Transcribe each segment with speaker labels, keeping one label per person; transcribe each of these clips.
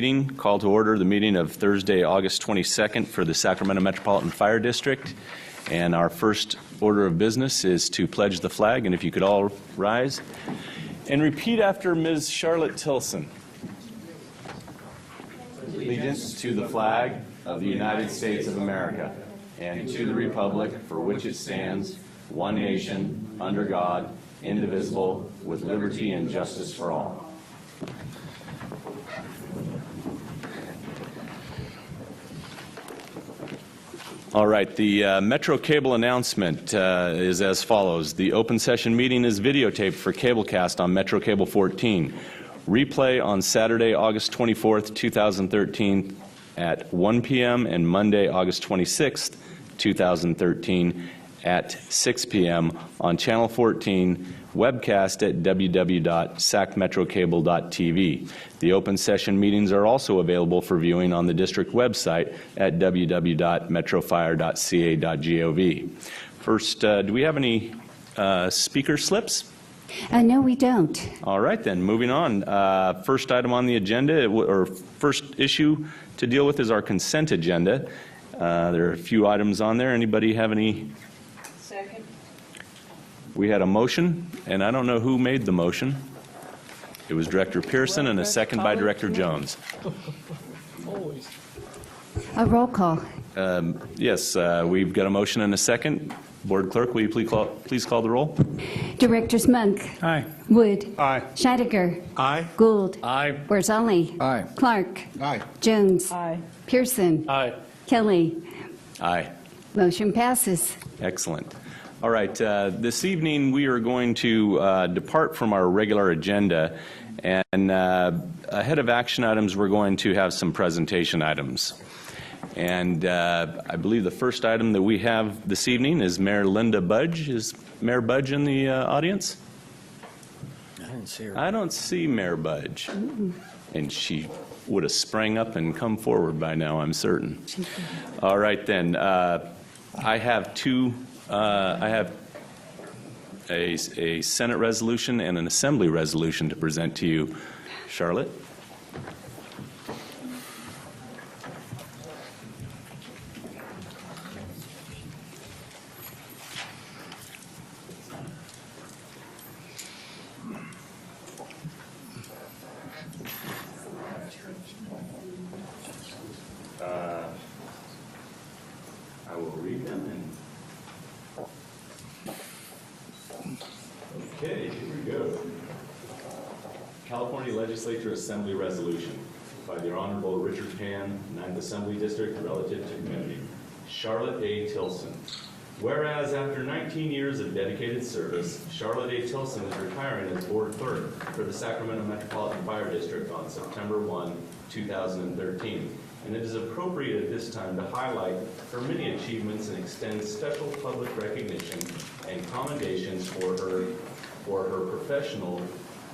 Speaker 1: Meeting. Call to order the meeting of Thursday, August 22nd for the Sacramento Metropolitan Fire District. And our first order of business is to pledge the flag. And if you could all rise and repeat after Ms. Charlotte Tilson. Allegiance to the flag of the United States of America and to the republic for which it stands, one nation, under God, indivisible, with liberty and justice for all. All right, the Metro Cable announcement is as follows. The open session meeting is videotaped for Cablecast on Metro Cable 14. Replay on Saturday, August 24th, 2013 at 1 p.m. and Monday, August 26th, 2013 at 6 p.m. on Channel 14, webcast at www.sacmetrocable.tv. The open session meetings are also available for viewing on the district website at www.metrofire.ca.gov. First, do we have any speaker slips?
Speaker 2: No, we don't.
Speaker 1: All right, then, moving on. First item on the agenda, or first issue to deal with, is our consent agenda. There are a few items on there. Anybody have any?
Speaker 3: Second.
Speaker 1: We had a motion, and I don't know who made the motion. It was Director Pearson and a second by Director Jones.
Speaker 3: Always.
Speaker 2: A roll call.
Speaker 1: Yes, we've got a motion and a second. Board Clerk, will you please call the roll?
Speaker 2: Directors Monk.
Speaker 3: Aye.
Speaker 2: Wood.
Speaker 3: Aye.
Speaker 2: Scheidegger.
Speaker 3: Aye.
Speaker 2: Gould.
Speaker 3: Aye.
Speaker 2: Barzali.
Speaker 3: Aye.
Speaker 2: Clark.
Speaker 3: Aye.
Speaker 2: Jones.
Speaker 3: Aye.
Speaker 2: Pearson.
Speaker 3: Aye.
Speaker 2: Kelly.
Speaker 1: Aye.
Speaker 2: Motion passes.
Speaker 1: Excellent. All right, this evening we are going to depart from our regular agenda, and ahead of action items we're going to have some presentation items. And I believe the first item that we have this evening is Mayor Linda Budge. Is Mayor Budge in the audience?
Speaker 3: I didn't see her.
Speaker 1: I don't see Mayor Budge. And she would have sprang up and come forward by now, I'm certain. All right, then. I have a Senate resolution and an Assembly resolution to present to you. Charlotte? I will read them. Okay, here we go. California Legislature Assembly Resolution by the Honorable Richard Pan, 9th Assembly District, relative to community. Charlotte A. Tilson. Whereas after 19 years of dedicated service, Charlotte A. Tilson is retiring as Board Clerk for the Sacramento Metropolitan Fire District on September 1, 2013. And it is appropriate at this time to highlight her many achievements and extend special public recognition and commendations for her professional.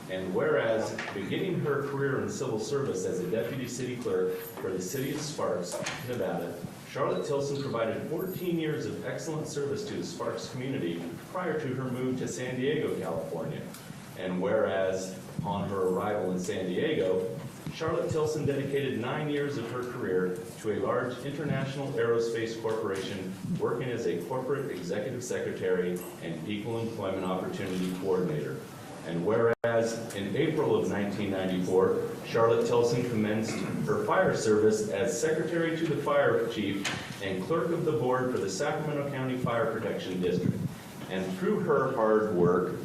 Speaker 1: And whereas beginning her career in civil service as a deputy city clerk for the city of Sparks, Nevada, Charlotte Tilson provided 14 years of excellent service to the Sparks community prior to her move to San Diego, California. And whereas upon her arrival in San Diego, Charlotte Tilson dedicated 9 years of her career to a large international aerospace corporation, working as a corporate executive secretary and equal employment opportunity coordinator. And whereas in April of 1994, Charlotte Tilson commenced her fire service as secretary to the fire chief and clerk of the board for the Sacramento County Fire Protection District. And through her hard work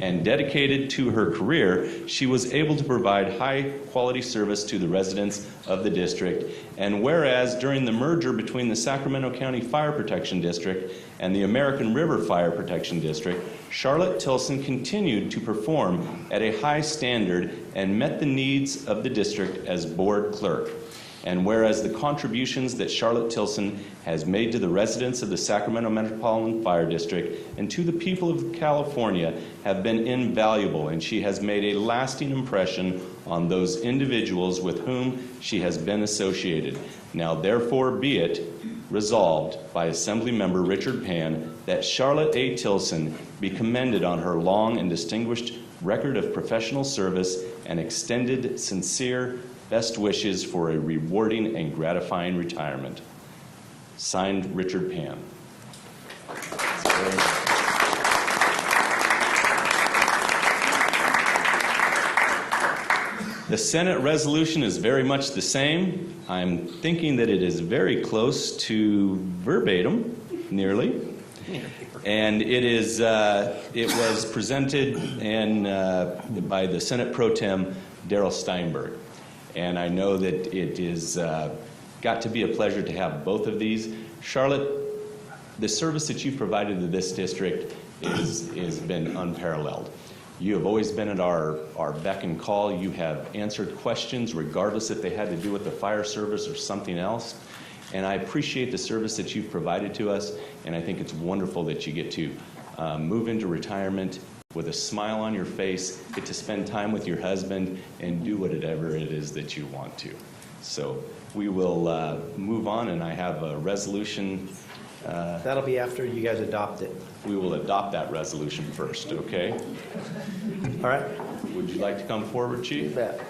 Speaker 1: and dedicated to her career, she was able to provide high-quality service to the residents of the district. And whereas during the merger between the Sacramento County Fire Protection District and the American River Fire Protection District, Charlotte Tilson continued to perform at a high standard and met the needs of the district as board clerk. And whereas the contributions that Charlotte Tilson has made to the residents of the Sacramento Metropolitan Fire District and to the people of California have been invaluable, and she has made a lasting impression on those individuals with whom she has been associated. Now therefore be it resolved by Assembly Member Richard Pan that Charlotte A. Tilson be commended on her long and distinguished record of professional service and extended sincere Best wishes for a rewarding and gratifying retirement. Signed, Richard Pan. The Senate resolution is very much the same. I'm thinking that it is very close to verbatim, nearly. And it was presented by the Senate Pro Tem, Darrell Steinberg. And I know that it is got to be a pleasure to have both of these. Charlotte, the service that you've provided to this district has been unparalleled. You have always been at our beck and call. You have answered questions regardless if they had to do with the fire service or something else. And I appreciate the service that you've provided to us, and I think it's wonderful that you get to move into retirement with a smile on your face, get to spend time with your husband, and do whatever it is that you want to. So we will move on, and I have a resolution.
Speaker 4: That'll be after you guys adopt it.
Speaker 1: We will adopt that resolution first, okay?
Speaker 4: All right?
Speaker 1: Would you like to come forward, Chief?
Speaker 4: You bet.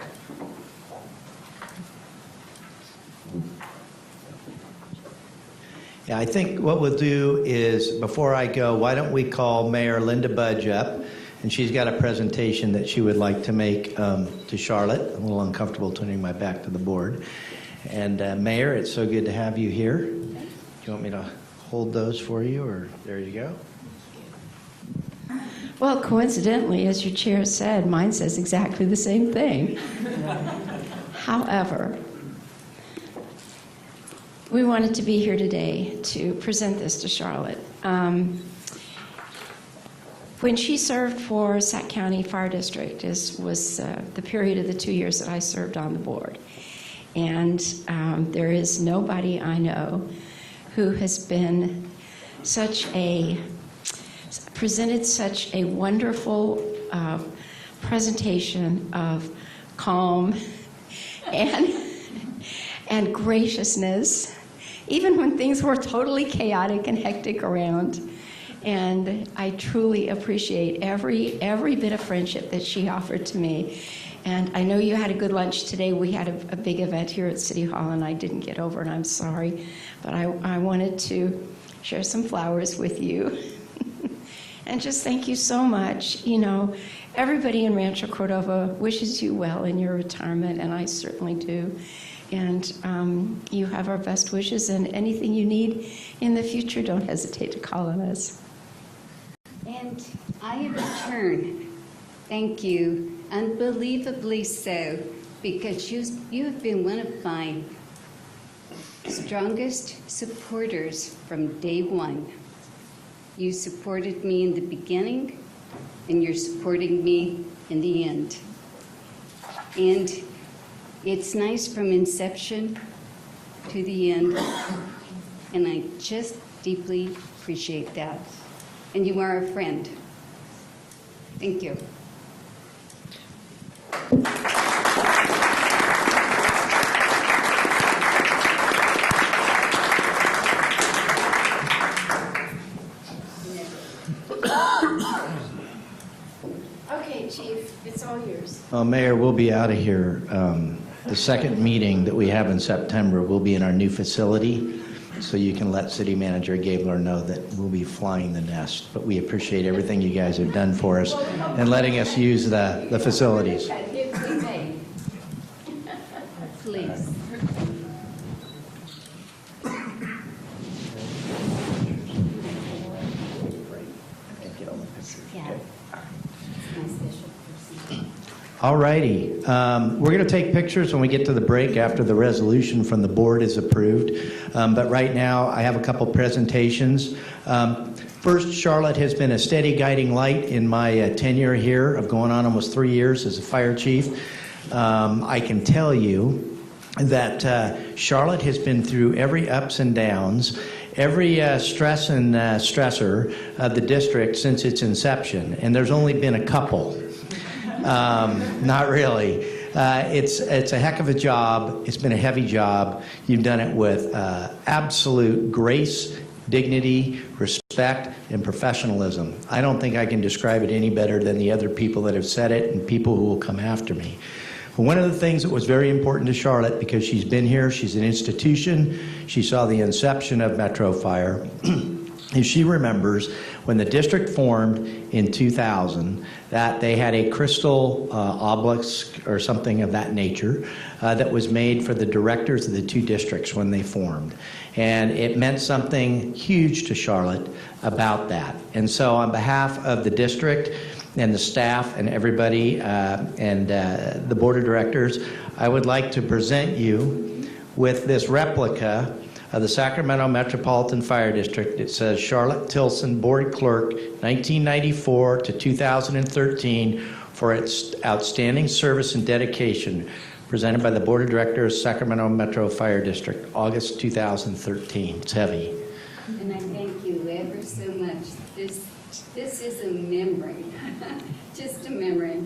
Speaker 4: Yeah, I think what we'll do is, before I go, why don't we call Mayor Linda Budge up, and she's got a presentation that she would like to make to Charlotte. I'm a little uncomfortable turning my back to the board. And Mayor, it's so good to have you here. Do you want me to hold those for you, or there you go?
Speaker 5: Well, coincidentally, as your chair said, mine says exactly the same thing. However, we wanted to be here today to present this to Charlotte. When she served for Sac County Fire District, was the period of the 2 years that I served on the board. And there is nobody I know who has been presented such a wonderful presentation of calm and graciousness, even when things were totally chaotic and hectic around. And I truly appreciate every bit of friendship that she offered to me. And I know you had a good lunch today. We had a big event here at City Hall, and I didn't get over, and I'm sorry. But I wanted to share some flowers with you. And just thank you so much. You know, everybody in Rancho Cordova wishes you well in your retirement, and I certainly do. And you have our best wishes, and anything you need in the future, don't hesitate to call on us.
Speaker 2: And I, in return, thank you, unbelievably so, because you have been one of my strongest supporters from day one. You supported me in the beginning, and you're supporting me in the end. And it's nice from inception to the end, and I just deeply appreciate that. And you are a friend. Thank you.
Speaker 5: Okay, Chief, it's all yours.
Speaker 4: Mayor, we'll be out of here. The second meeting that we have in September will be in our new facility, so you can let City Manager Gabler know that we'll be flying the nest. But we appreciate everything you guys have done for us and letting us use the facilities.
Speaker 2: If we may. Please. Yeah. My special person.
Speaker 4: All righty. We're going to take pictures when we get to the break after the resolution from the board is approved. But right now, I have a couple presentations. First, Charlotte has been a steady guiding light in my tenure here of going on almost 3 years as a fire chief. I can tell you that Charlotte has been through every ups and downs, every stress and stressor of the district since its inception, and there's only been a couple. Not really. It's a heck of a job. It's been a heavy job. You've done it with absolute grace, dignity, respect, and professionalism. I don't think I can describe it any better than the other people that have said it and people who will come after me. But one of the things that was very important to Charlotte, because she's been here, she's an institution, she saw the inception of Metro Fire, is she remembers when the district formed in 2000 that they had a crystal obelisk or something of that nature that was made for the directors of the two districts when they formed. And it meant something huge to Charlotte about that. And so on behalf of the district and the staff and everybody and the board of directors, I would like to present you with this replica of the Sacramento Metropolitan Fire District. It says Charlotte Tilson, Board Clerk, 1994 to 2013, for its outstanding service and dedication, presented by the Board of Directors, Sacramento Metro Fire District, August 2013. It's heavy.
Speaker 2: And I thank you ever so much. This is a memory, just a memory.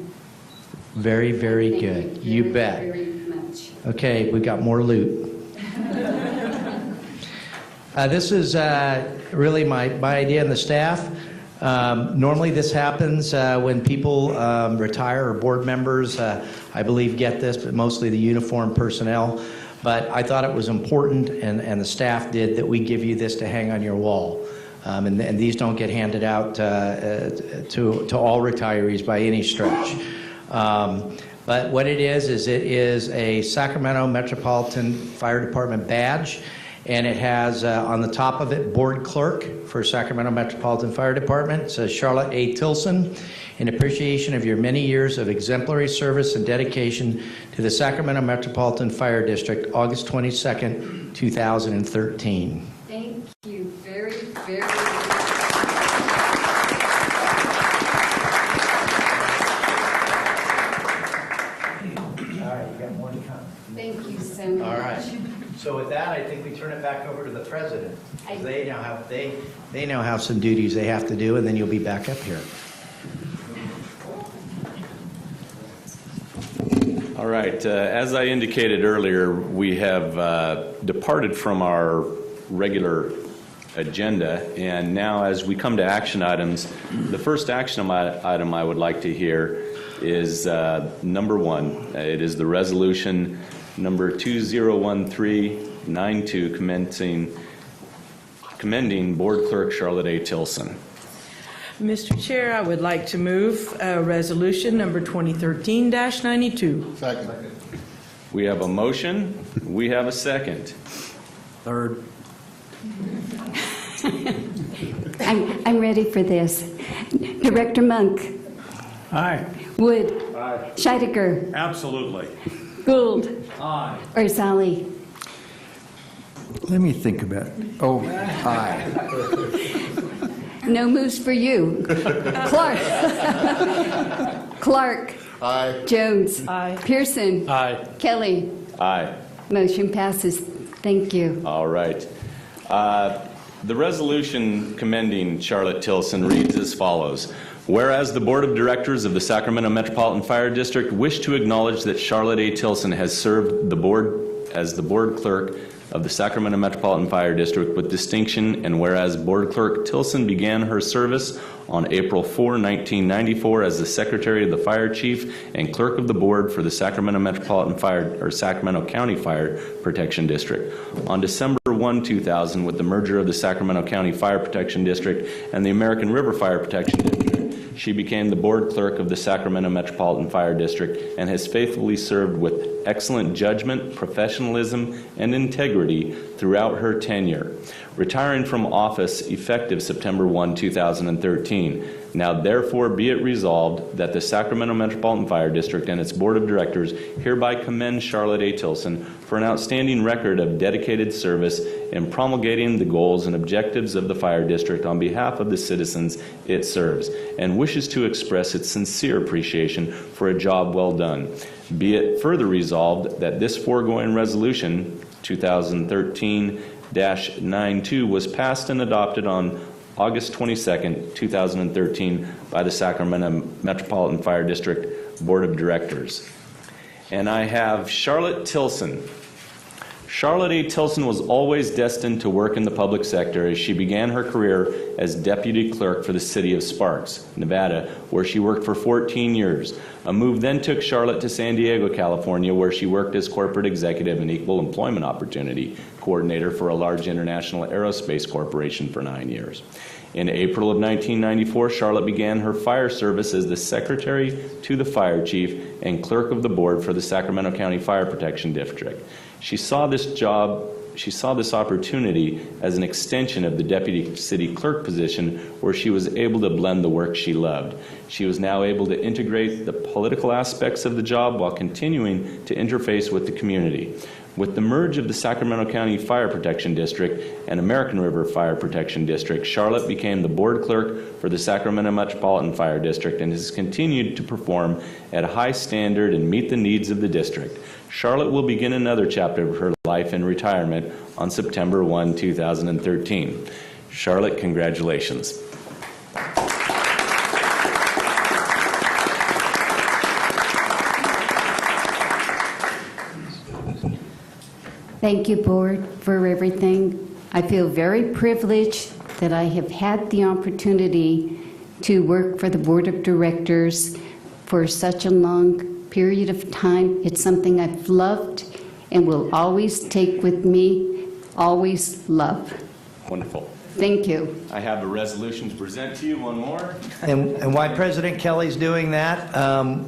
Speaker 4: Very, very
Speaker 2: Thank
Speaker 4: good.
Speaker 2: you
Speaker 4: You
Speaker 2: very,
Speaker 4: bet.
Speaker 2: very much.
Speaker 4: Okay, we got more loot. This is really my idea and the staff. Normally this happens when people retire or board members, I believe, get this, but mostly the uniformed personnel. But I thought it was important, and the staff did, that we give you this to hang on your wall. And these don't get handed out to all retirees by any stretch. But what it is it is a Sacramento Metropolitan Fire Department badge, and it has on the top of it, Board Clerk for Sacramento Metropolitan Fire Department. It says Charlotte A. Tilson, in appreciation of your many years of exemplary service and dedication to the Sacramento Metropolitan Fire District, August 22nd, 2013.
Speaker 2: Thank you very, very much.
Speaker 4: All right, you got more to come.
Speaker 2: Thank you so much.
Speaker 4: All right. So with that, I think we turn it back over to the president. They now have some duties they have to do, and then you'll be back up here.
Speaker 1: All right, as I indicated earlier, we have departed from our regular agenda, and now as we come to action items, the first action item I would like to hear is number one. It is the resolution number 2013-92 commending Board Clerk Charlotte A. Tilson.
Speaker 3: Mr. Chair, I would like to move resolution number 2013-92.
Speaker 6: Second.
Speaker 1: We have a motion. We have a second.
Speaker 3: Third.
Speaker 2: I'm ready for this. Director Monk.
Speaker 7: Aye.
Speaker 2: Wood. Scheidegger.
Speaker 7: Absolutely.
Speaker 2: Gould.
Speaker 7: Aye.
Speaker 2: Orzali.
Speaker 6: Let me think about it. Oh, aye.
Speaker 2: No moves for you. Clark. Clark.
Speaker 6: Aye.
Speaker 2: Jones.
Speaker 3: Aye.
Speaker 2: Pearson.
Speaker 7: Aye.
Speaker 2: Kelly.
Speaker 1: Aye.
Speaker 2: Motion passes. Thank you.
Speaker 1: All right. The resolution commending Charlotte Tilson reads as follows. Whereas the Board of Directors of the Sacramento Metropolitan Fire District wish to acknowledge that Charlotte A. Tilson has served the board as the Board Clerk of the Sacramento Metropolitan Fire District with distinction, and whereas Board Clerk Tilson began her service on April 4, 1994 as the Secretary of the Fire Chief and Clerk of the Board for the Sacramento Metropolitan Fire or Sacramento County Fire Protection District. On December 1, 2000, with the merger of the Sacramento County Fire Protection District and the American River Fire Protection District, she became the Board Clerk of the Sacramento Metropolitan Fire District and has faithfully served with excellent judgment, professionalism, and integrity throughout her tenure, retiring from office effective September 1, 2013. Now therefore be it resolved that the Sacramento Metropolitan Fire District and its Board of Directors hereby commend Charlotte A. Tilson for an outstanding record of dedicated service in promulgating the goals and objectives of the Fire District on behalf of the citizens it serves, and wishes to express its sincere appreciation for a job well done. Be it further resolved that this foregoing resolution, 2013-92, was passed and adopted on August 22nd, 2013 by the Sacramento Metropolitan Fire District Board of Directors. And I have Charlotte Tilson. Charlotte A. Tilson was always destined to work in the public sector as she began her career as deputy clerk for the city of Sparks, Nevada, where she worked for 14 years. A move then took Charlotte to San Diego, California, where she worked as corporate executive and equal employment opportunity coordinator for a large international aerospace corporation for 9 years. In April of 1994, Charlotte began her fire service as the secretary to the fire chief and clerk of the board for the Sacramento County Fire Protection District. She saw this opportunity as an extension of the deputy city clerk position, where she was able to blend the work she loved. She was now able to integrate the political aspects of the job while continuing to interface with the community. With the merge of the Sacramento County Fire Protection District and American River Fire Protection District, Charlotte became the board clerk for the Sacramento Metropolitan Fire District and has continued to perform at a high standard and meet the needs of the district. Charlotte will begin another chapter of her life in retirement on September 1, 2013. Charlotte, congratulations.
Speaker 2: Thank you, Board, for everything. I feel very privileged that I have had the opportunity to work for the Board of Directors for such a long period of time. It's something I've loved and will always take with me, always love.
Speaker 1: Wonderful.
Speaker 2: Thank you.
Speaker 1: I have a resolution to present to you, one more.
Speaker 4: And while President Kelly's doing that,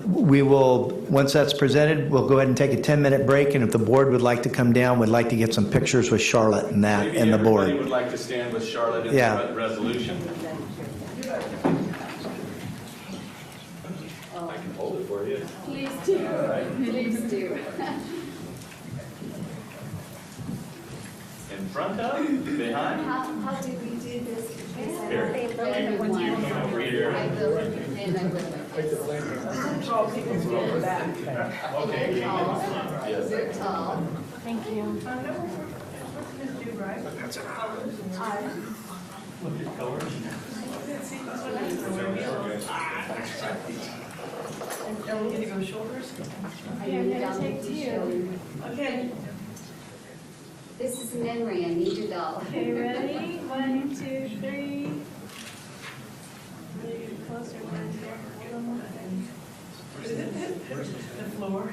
Speaker 4: we will, once that's presented, we'll go ahead and take a 10-minute break, and if the board would like to come down, we'd like to get some pictures with Charlotte and that
Speaker 1: Maybe
Speaker 4: and the board.
Speaker 1: everybody would like to stand with Charlotte in
Speaker 4: Yeah.
Speaker 1: the resolution. I can hold it for you.
Speaker 2: Please do. Please do.
Speaker 1: In front of, behind.
Speaker 2: How do we do this?
Speaker 1: Here.
Speaker 2: Everyone.
Speaker 1: You come over here.
Speaker 2: I will, and I will.
Speaker 1: Okay.
Speaker 2: Yes. They're tall.
Speaker 7: Okay.
Speaker 2: This is memory. I need it all.
Speaker 7: Okay, ready? 1, 2, 3. Maybe closer down here. The floor.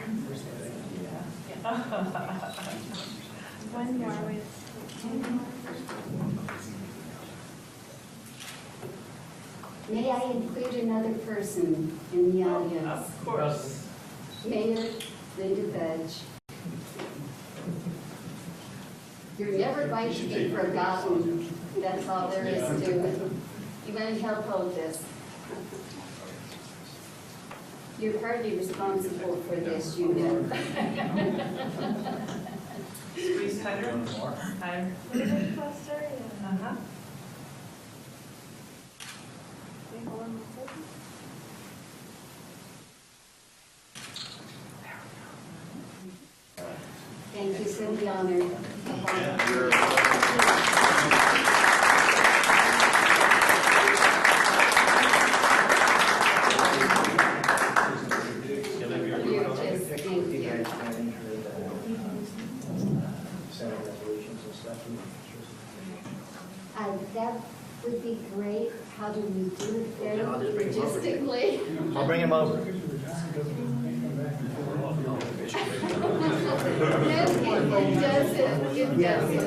Speaker 7: One more with.
Speaker 2: May I include another person in the audience?
Speaker 7: Of course.
Speaker 2: Mayor Linda Budge. You're never going to be forgotten. That's all there is to it. You want to help hold this? You're partly responsible for this, you know.
Speaker 7: Squeeze tighter. Time. A little bit closer. Uh-huh. Okay, hold on a second.
Speaker 2: Thank you, so be honored. That would be great. How do we do it very logistically?
Speaker 4: I'll bring him over.
Speaker 2: It does it.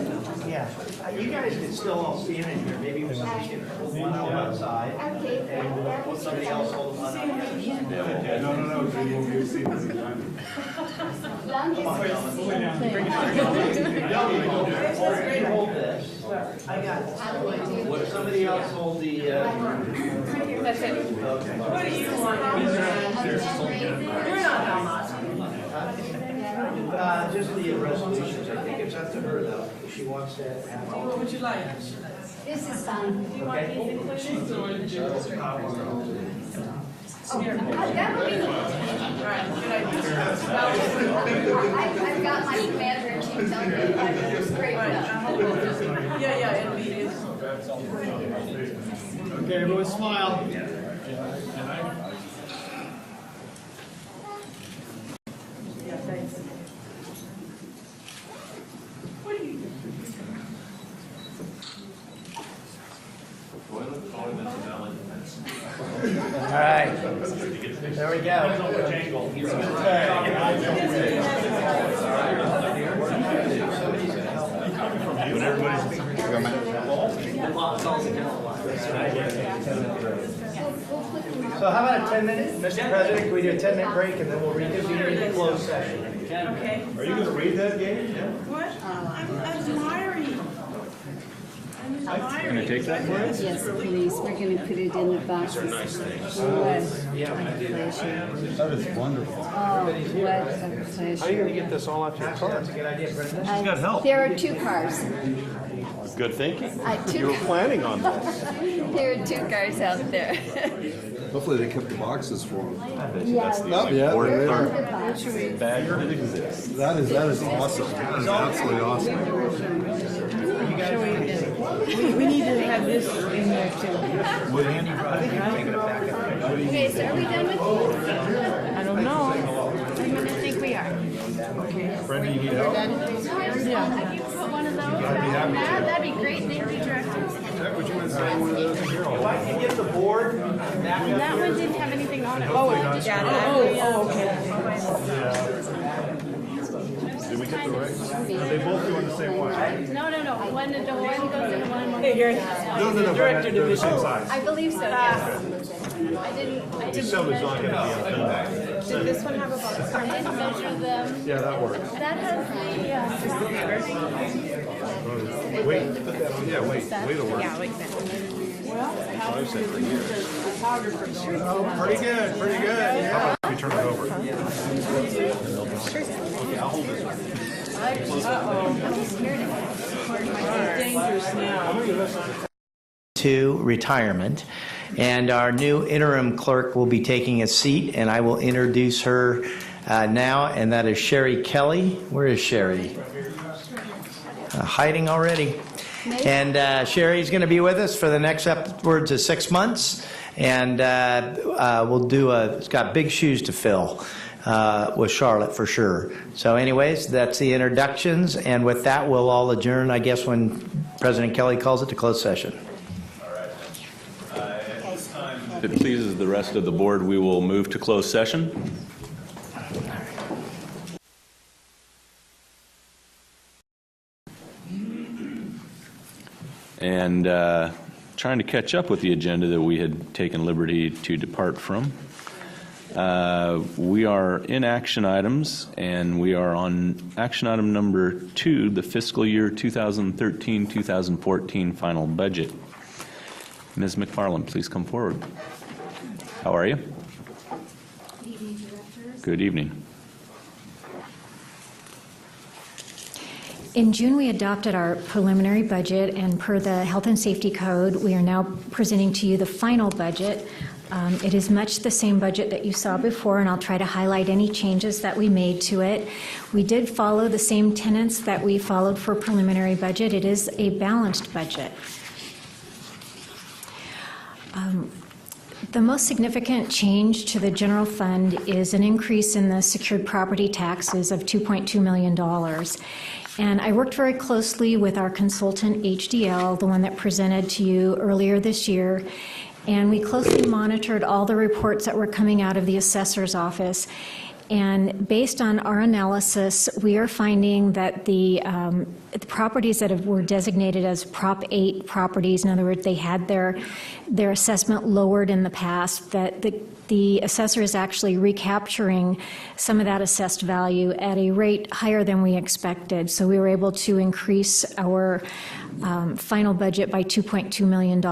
Speaker 4: Yeah. You guys can still all see him in here. Maybe we should hold one on one side.
Speaker 2: Okay, that was
Speaker 4: Somebody else hold one on the other side.
Speaker 1: No.
Speaker 2: long
Speaker 4: Hold this.
Speaker 3: I got it.
Speaker 2: How do we do this?
Speaker 4: Somebody else hold the.
Speaker 3: That's it.
Speaker 4: Okay.
Speaker 3: What do you want? You're not Alma.
Speaker 4: Just the resolutions. I think it's up to her though. If she wants to have.
Speaker 3: What would you like?
Speaker 2: This is fun.
Speaker 3: Do you want these included?
Speaker 2: That would be.
Speaker 3: All right, good idea.
Speaker 2: I've got my commander in chief telling me that it's great enough.
Speaker 3: Yeah, it'll be.
Speaker 8: Okay, everyone smile.
Speaker 3: Yeah, thanks.
Speaker 4: There we go. So how about a 10-minute, Mr. President, can we do a 10-minute break and then we'll reconvene in closed session?
Speaker 3: Okay.
Speaker 1: Are you going to read that, Gabe?
Speaker 3: What? I'm admiring. I'm admiring.
Speaker 1: Can I take that for us?
Speaker 2: Yes, please. We're going to put it in the boxes. What a pleasure.
Speaker 6: That is wonderful.
Speaker 2: Oh, what a pleasure.
Speaker 8: How are you going to get this all out to your car?
Speaker 4: That's a good idea, Brenda.
Speaker 1: got help.
Speaker 2: There are 2 cars.
Speaker 8: Good thinking.
Speaker 2: Two-
Speaker 8: You were planning on this.
Speaker 2: There are 2 cars out there.
Speaker 6: Hopefully they kept the boxes for them.
Speaker 2: Yeah.
Speaker 6: Yeah,
Speaker 1: Bagger did exist.
Speaker 6: that is awesome. That is absolutely awesome.
Speaker 3: We need to have this in there too.
Speaker 2: Okay, so are we done with these?
Speaker 3: I don't know.
Speaker 2: I'm going to think we are.
Speaker 8: Brenda, you need help?
Speaker 2: If you put one of those on that, that'd be great. Thank you, Director.
Speaker 8: Would you mind signing one of those in here?
Speaker 4: If I can get the board back up.
Speaker 7: That one didn't have anything on it.
Speaker 3: Oh, okay.
Speaker 8: Did we get the right? Are they both doing the same one?
Speaker 7: No. One goes into one.
Speaker 3: Hey, Gary.
Speaker 8: No, but
Speaker 3: Director
Speaker 8: they're the
Speaker 3: division.
Speaker 8: same size.
Speaker 7: I believe so, yes. I didn't
Speaker 8: Somebody's not going to be on feedback.
Speaker 7: Did this one have a box? I didn't measure them.
Speaker 8: Yeah, that works.
Speaker 7: That has the,
Speaker 8: Wait, put that on. Yeah, wait a work.
Speaker 7: yeah, like that.
Speaker 8: I said for years. Pretty good, pretty good. How about if we turn it over? Okay, I'll hold this one.
Speaker 3: Dangerous now.
Speaker 4: To retirement. And our new interim clerk will be taking a seat, and I will introduce her now, and that is Sherry Kelly. Where is Sherry? Hiding already. And Sherry's going to be with us for the next upwards of 6 months, and we'll do it's got big shoes to fill with Charlotte for sure. So anyways, that's the introductions, and with that, we'll all adjourn, I guess, when President Kelly calls it to closed session.
Speaker 1: If it pleases the rest of the board, we will move to closed session. And trying to catch up with the agenda that we had taken liberty to depart from. We are in action items, and we are on action item number 2, the fiscal year 2013-2014 final budget. Ms. McFarland, please come forward. How are you?
Speaker 9: Good evening, Directors.
Speaker 1: Good evening.
Speaker 9: In June, we adopted our preliminary budget, and per the Health and Safety Code, we are now presenting to you the final budget. It is much the same budget that you saw before, and I'll try to highlight any changes that we made to it. We did follow the same tenets that we followed for preliminary budget. It is a balanced budget. The most significant change to the general fund is an increase in the secured property taxes of $2.2 million. And I worked very closely with our consultant, HDL, the one that presented to you earlier this year, and we closely monitored all the reports that were coming out of the assessor's office. And based on our analysis, we are finding that the properties that were designated as Prop 8 properties, in other words, they had their assessment lowered in the past, that the assessor is actually recapturing some of that assessed value at a rate higher than we expected. So we were able to increase our final budget by $2.2 million.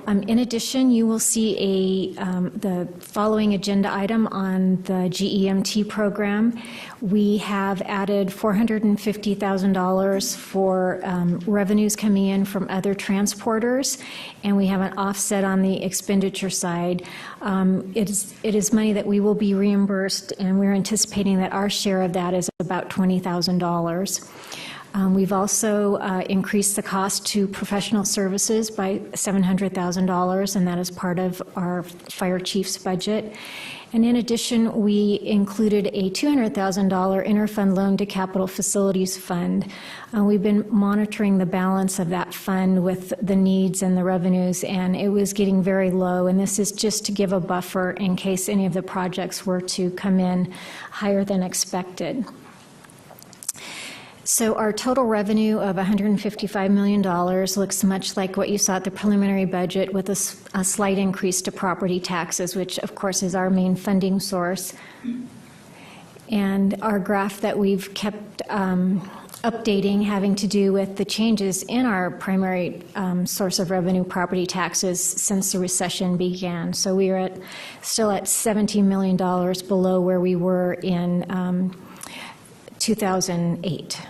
Speaker 9: In addition, you will see the following agenda item on the GEMT program. We have added $450,000 for revenues coming in from other transporters, and we have an offset on the expenditure side. It is money that we will be reimbursed, and we're anticipating that our share of that is about $20,000. We've also increased the cost to professional services by $700,000, and that is part of our fire chief's budget. And in addition, we included a $200,000 interfund loan to Capital Facilities Fund. We've been monitoring the balance of that fund with the needs and the revenues, and it was getting very low. And this is just to give a buffer in case any of the projects were to come in higher than expected. So our total revenue of $155 million looks much like what you saw at the preliminary budget, with a slight increase to property taxes, which of course is our main funding source. And our graph that we've kept updating, having to do with the changes in our primary source of revenue, property taxes, since the recession began. So we are still at $17 million below where we were in 2008.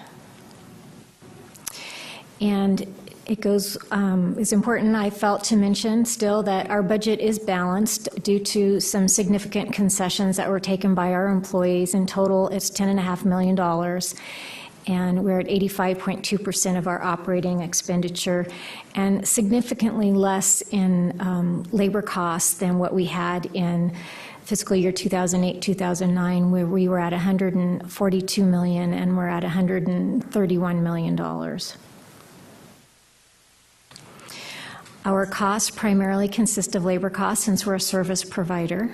Speaker 9: And it goes, it's important, I felt, to mention still that our budget is balanced due to some significant concessions that were taken by our employees. In total, it's $10.5 million. And we're at 85.2% of our operating expenditure, and significantly less in labor costs than what we had in fiscal year 2008-2009, where we were at $142 million and we're at $131 million. Our costs primarily consist of labor costs, since we're a service provider.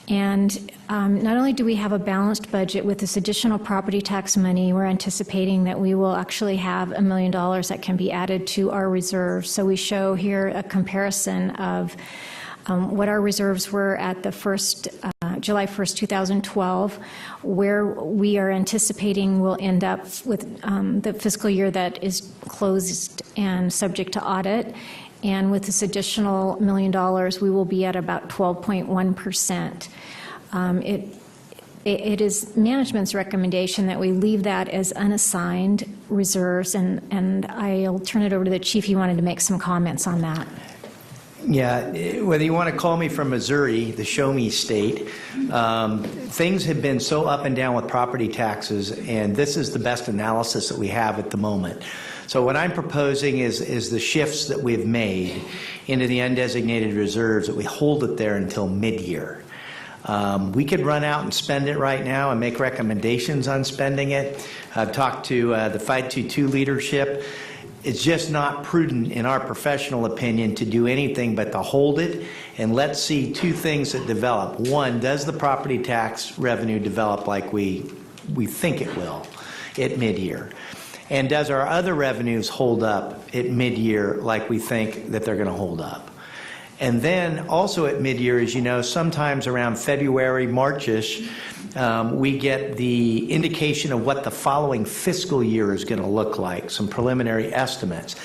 Speaker 9: And not only do we have a balanced budget with this additional property tax money, we're anticipating that we will actually have $1 million that can be added to our reserves. So we show here a comparison of what our reserves were at the July 1st, 2012, where we are anticipating we'll end up with the fiscal year that is closed and subject to audit. And with this additional $1 million, we will be at about 12.1%. It is management's recommendation that we leave that as unassigned reserves, and I'll turn it over to the chief. He wanted to make some comments on that.
Speaker 4: Yeah, whether you want to call me from Missouri, the show me state, things have been so up and down with property taxes, and this is the best analysis that we have at the moment. So what I'm proposing is the shifts that we've made into the undesignated reserves, that we hold it there until mid-year. We could run out and spend it right now and make recommendations on spending it. I've talked to the 522 leadership. It's just not prudent, in our professional opinion, to do anything but to hold it and let's see two things that develop. One, does the property tax revenue develop like we think it will at mid-year? And does our other revenues hold up at mid-year like we think that they're going to hold up? And then also at mid-year, as you know, sometimes around February, March-ish, we get the indication of what the following fiscal year is going to look like, some preliminary estimates.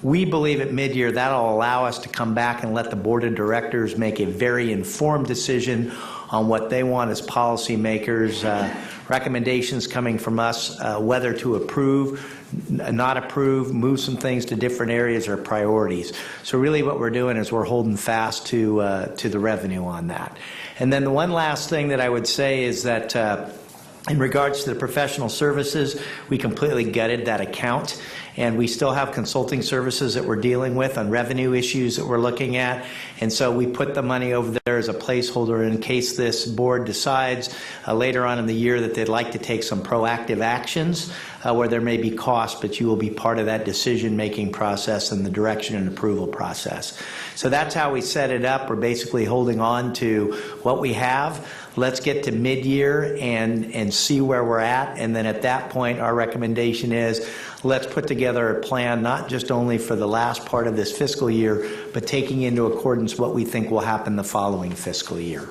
Speaker 4: We believe at mid-year that'll allow us to come back and let the board of directors make a very informed decision on what they want as policymakers, recommendations coming from us, whether to approve, not approve, move some things to different areas or priorities. So really what we're doing is we're holding fast to the revenue on that. And then the one last thing that I would say is that in regards to the professional services, we completely gutted that account, and we still have consulting services that we're dealing with on revenue issues that we're looking at. And so we put the money over there as a placeholder in case this board decides later on in the year that they'd like to take some proactive actions where there may be costs, but you will be part of that decision-making process and the direction and approval process. So that's how we set it up. We're basically holding on to what we have. Let's get to mid-year and see where we're at, and then at that point our recommendation is let's put together a plan not just only for the last part of this fiscal year, but taking into accordance what we think will happen the following fiscal year.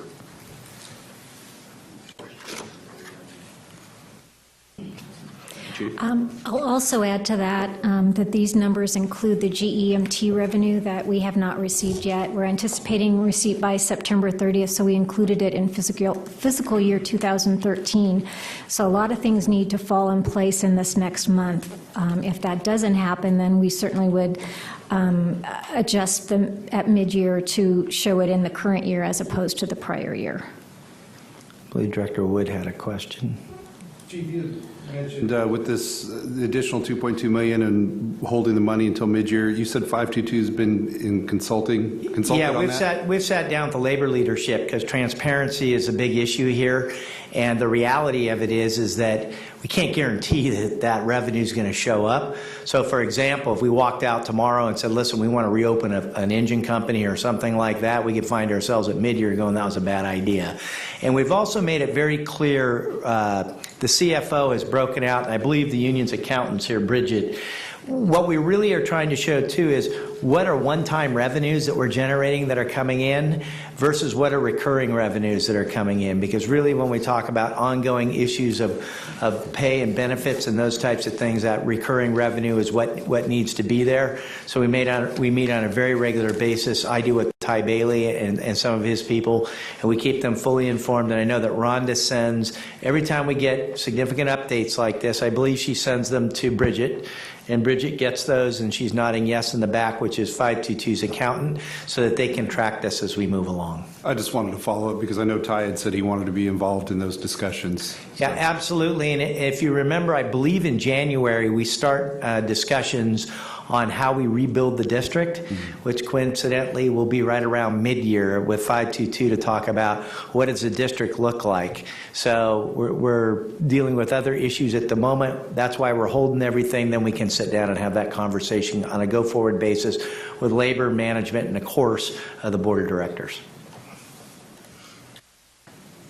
Speaker 9: I'll also add to that that these numbers include the GEMT revenue that we have not received yet. We're anticipating receipt by September 30th, so we included it in fiscal year 2013. So a lot of things need to fall in place in this next month. If that doesn't happen, then we certainly would adjust them at mid-year to show it in the current year as opposed to the prior year.
Speaker 4: I believe Director Wood had a question.
Speaker 6: Chief, you mentioned with this the additional 2.2 million and holding the money until mid-year, you said 522 has been in consulting
Speaker 4: Yeah,
Speaker 6: on that?
Speaker 4: we've sat down with the labor leadership because transparency is a big issue here. And the reality of it is that we can't guarantee that that revenue is going to show up. So, for example, if we walked out tomorrow and said, listen, we want to reopen an engine company or something like that, we could find ourselves at mid-year going, that was a bad idea. And we've also made it very clear, the CFO has broken out, and I believe the union's accountants here, Bridget, what we really are trying to show, too, is what are one-time revenues that we're generating that are coming in versus what are recurring revenues that are coming in. Because really, when we talk about ongoing issues of pay and benefits and those types of things, that recurring revenue is what needs to be there. So we meet on a very regular basis. I do with Ty Bailey and some of his people, and we keep them fully informed. And I know that Rhonda sends, every time we get significant updates like this, I believe she sends them to Bridget. And Bridget gets those, and she's nodding yes in the back, which is 522's accountant, so that they can track this as we move along.
Speaker 6: I just wanted to follow up because I know Ty had said he wanted to be involved in those discussions.
Speaker 4: Yeah, absolutely. And if you remember, I believe in January we start discussions on how we rebuild the district, which coincidentally will be right around mid-year with 522 to talk about what does the district look like. So we're dealing with other issues at the moment. That's why we're holding everything. Then we can sit down and have that conversation on a go-forward basis with labor, management, and of course, the board of directors.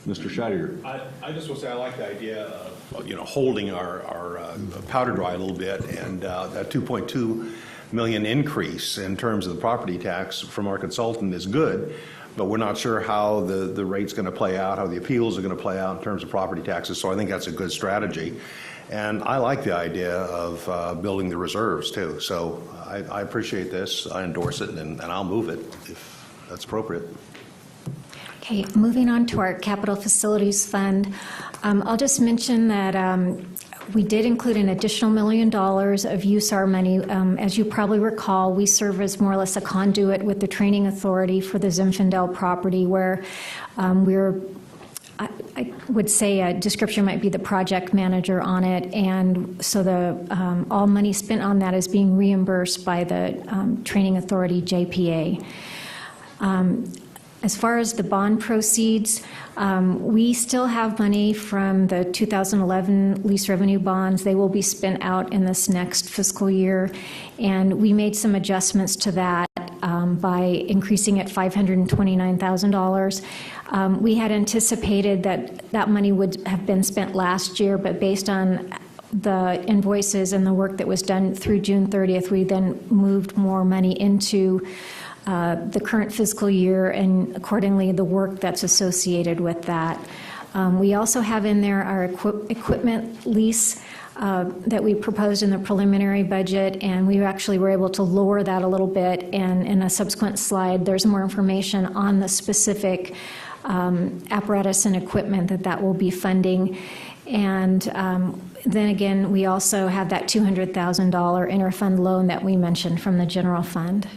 Speaker 1: Mr. Scheidegger.
Speaker 8: I just want to say I like the idea of holding our powder dry a little bit, and that 2.2 million increase in terms of the property tax from our consultant is good, but we're not sure how the rate's going to play out, how the appeals are going to play out in terms of property taxes. So I think that's a good strategy, and I like the idea of building the reserves too. So I appreciate this. I endorse it, and I'll move it if that's appropriate.
Speaker 9: Okay, moving on to our Capital Facilities Fund, I'll just mention that we did include an additional $1 million of USAR money. As you probably recall, we serve as more or less a conduit with the training authority for the Zinfandel property, where I would say a description might be the project manager on it, and so the all money spent on that is being reimbursed by the training authority, JPA. As far as the bond proceeds, we still have money from the 2011 lease revenue bonds. They will be spent out in this next fiscal year, and we made some adjustments to that by increasing it $529,000. We had anticipated that money would have been spent last year, but based on the invoices and the work that was done through June 30th, we then moved more money into the current fiscal year, and accordingly the work that's associated with that. We also have in there our equipment lease that we proposed in the preliminary budget, and we actually were able to lower that a little bit, and in a subsequent slide there's more information on the specific apparatus and equipment that will be funding. And then again, we also have that $200,000 interfund loan that we mentioned from the general fund.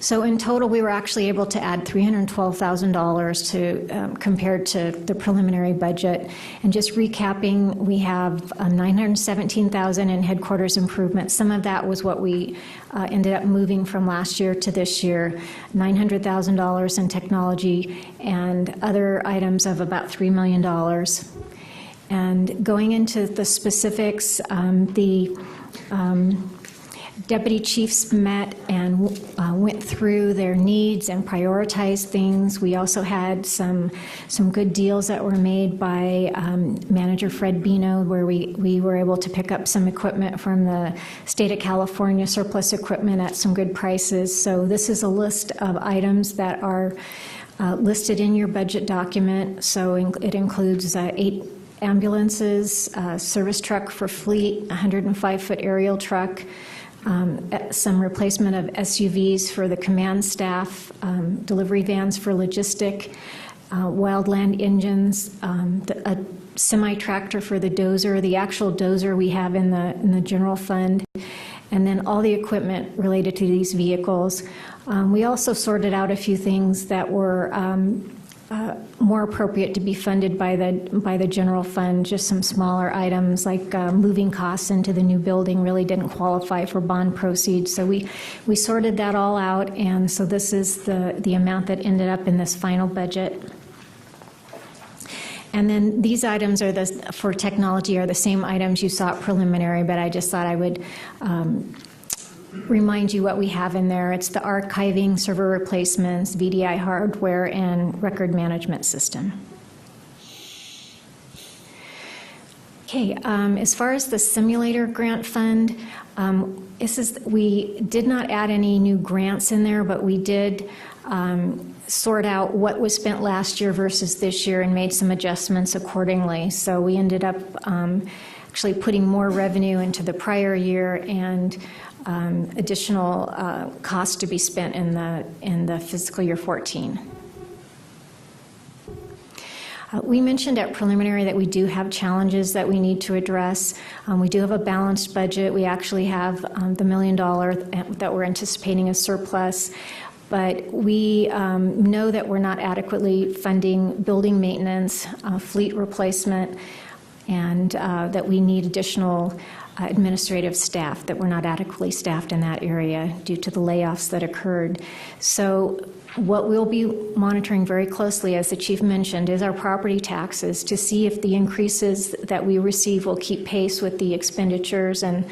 Speaker 9: So in total, we were actually able to add $312,000 to compared to the preliminary budget. And just recapping, we have $917,000 in headquarters improvements. Some of that was what we ended up moving from last year to this year. $900,000 in technology and other items of about $3 million. And going into the specifics, deputy chiefs met and went through their needs and prioritized things. We also had some good deals that were made by Manager Fred Bino, where we were able to pick up some equipment from the state of California, surplus equipment at some good prices. So this is a list of items that are listed in your budget document. So it includes 8 ambulances, service truck for fleet, 105-foot aerial truck, some replacement of SUVs for the command staff, delivery vans for logistic, wildland engines, a semi-tractor for the dozer, the actual dozer we have in the general fund, and then all the equipment related to these vehicles. We also sorted out a few things that were more appropriate to be funded by the general fund. Just some smaller items like moving costs into the new building really didn't qualify for bond proceeds. So we sorted that all out, and so this is the amount that ended up in this final budget. And then these items are for technology are the same items you saw at preliminary, but I just thought I would remind you what we have in there. It's the archiving, server replacements, VDI hardware, and record management system. Okay, as far as the simulator grant fund, we did not add any new grants in there, but we did sort out what was spent last year versus this year and made some adjustments accordingly. So we ended up actually putting more revenue into the prior year and additional costs to be spent in the fiscal year 14. We mentioned at preliminary that we do have challenges that we need to address. We do have a balanced budget. We actually have the $1 million that we're anticipating as surplus. But we know that we're not adequately funding building maintenance, fleet replacement, and that we need additional administrative staff, that we're not adequately staffed in that area due to the layoffs that occurred. So what we'll be monitoring very closely, as the chief mentioned, is our property taxes to see if the increases that we receive will keep pace with the expenditures and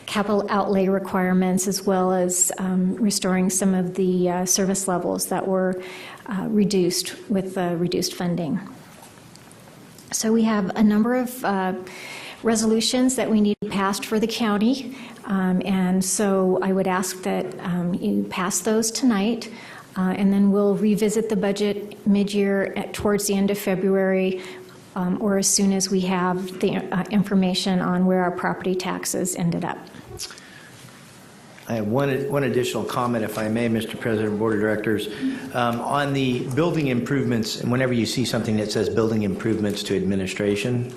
Speaker 9: capital outlay requirements, as well as restoring some of the service levels that were reduced with reduced funding. So we have a number of resolutions that we need passed for the county, and so I would ask that you pass those tonight, and then we'll revisit the budget mid-year towards the end of February, or as soon as we have the information on where our property taxes ended up.
Speaker 4: I have one additional comment, if I may, Mr. President, Board of Directors. On the building improvements, and whenever you see something that says building improvements to administration,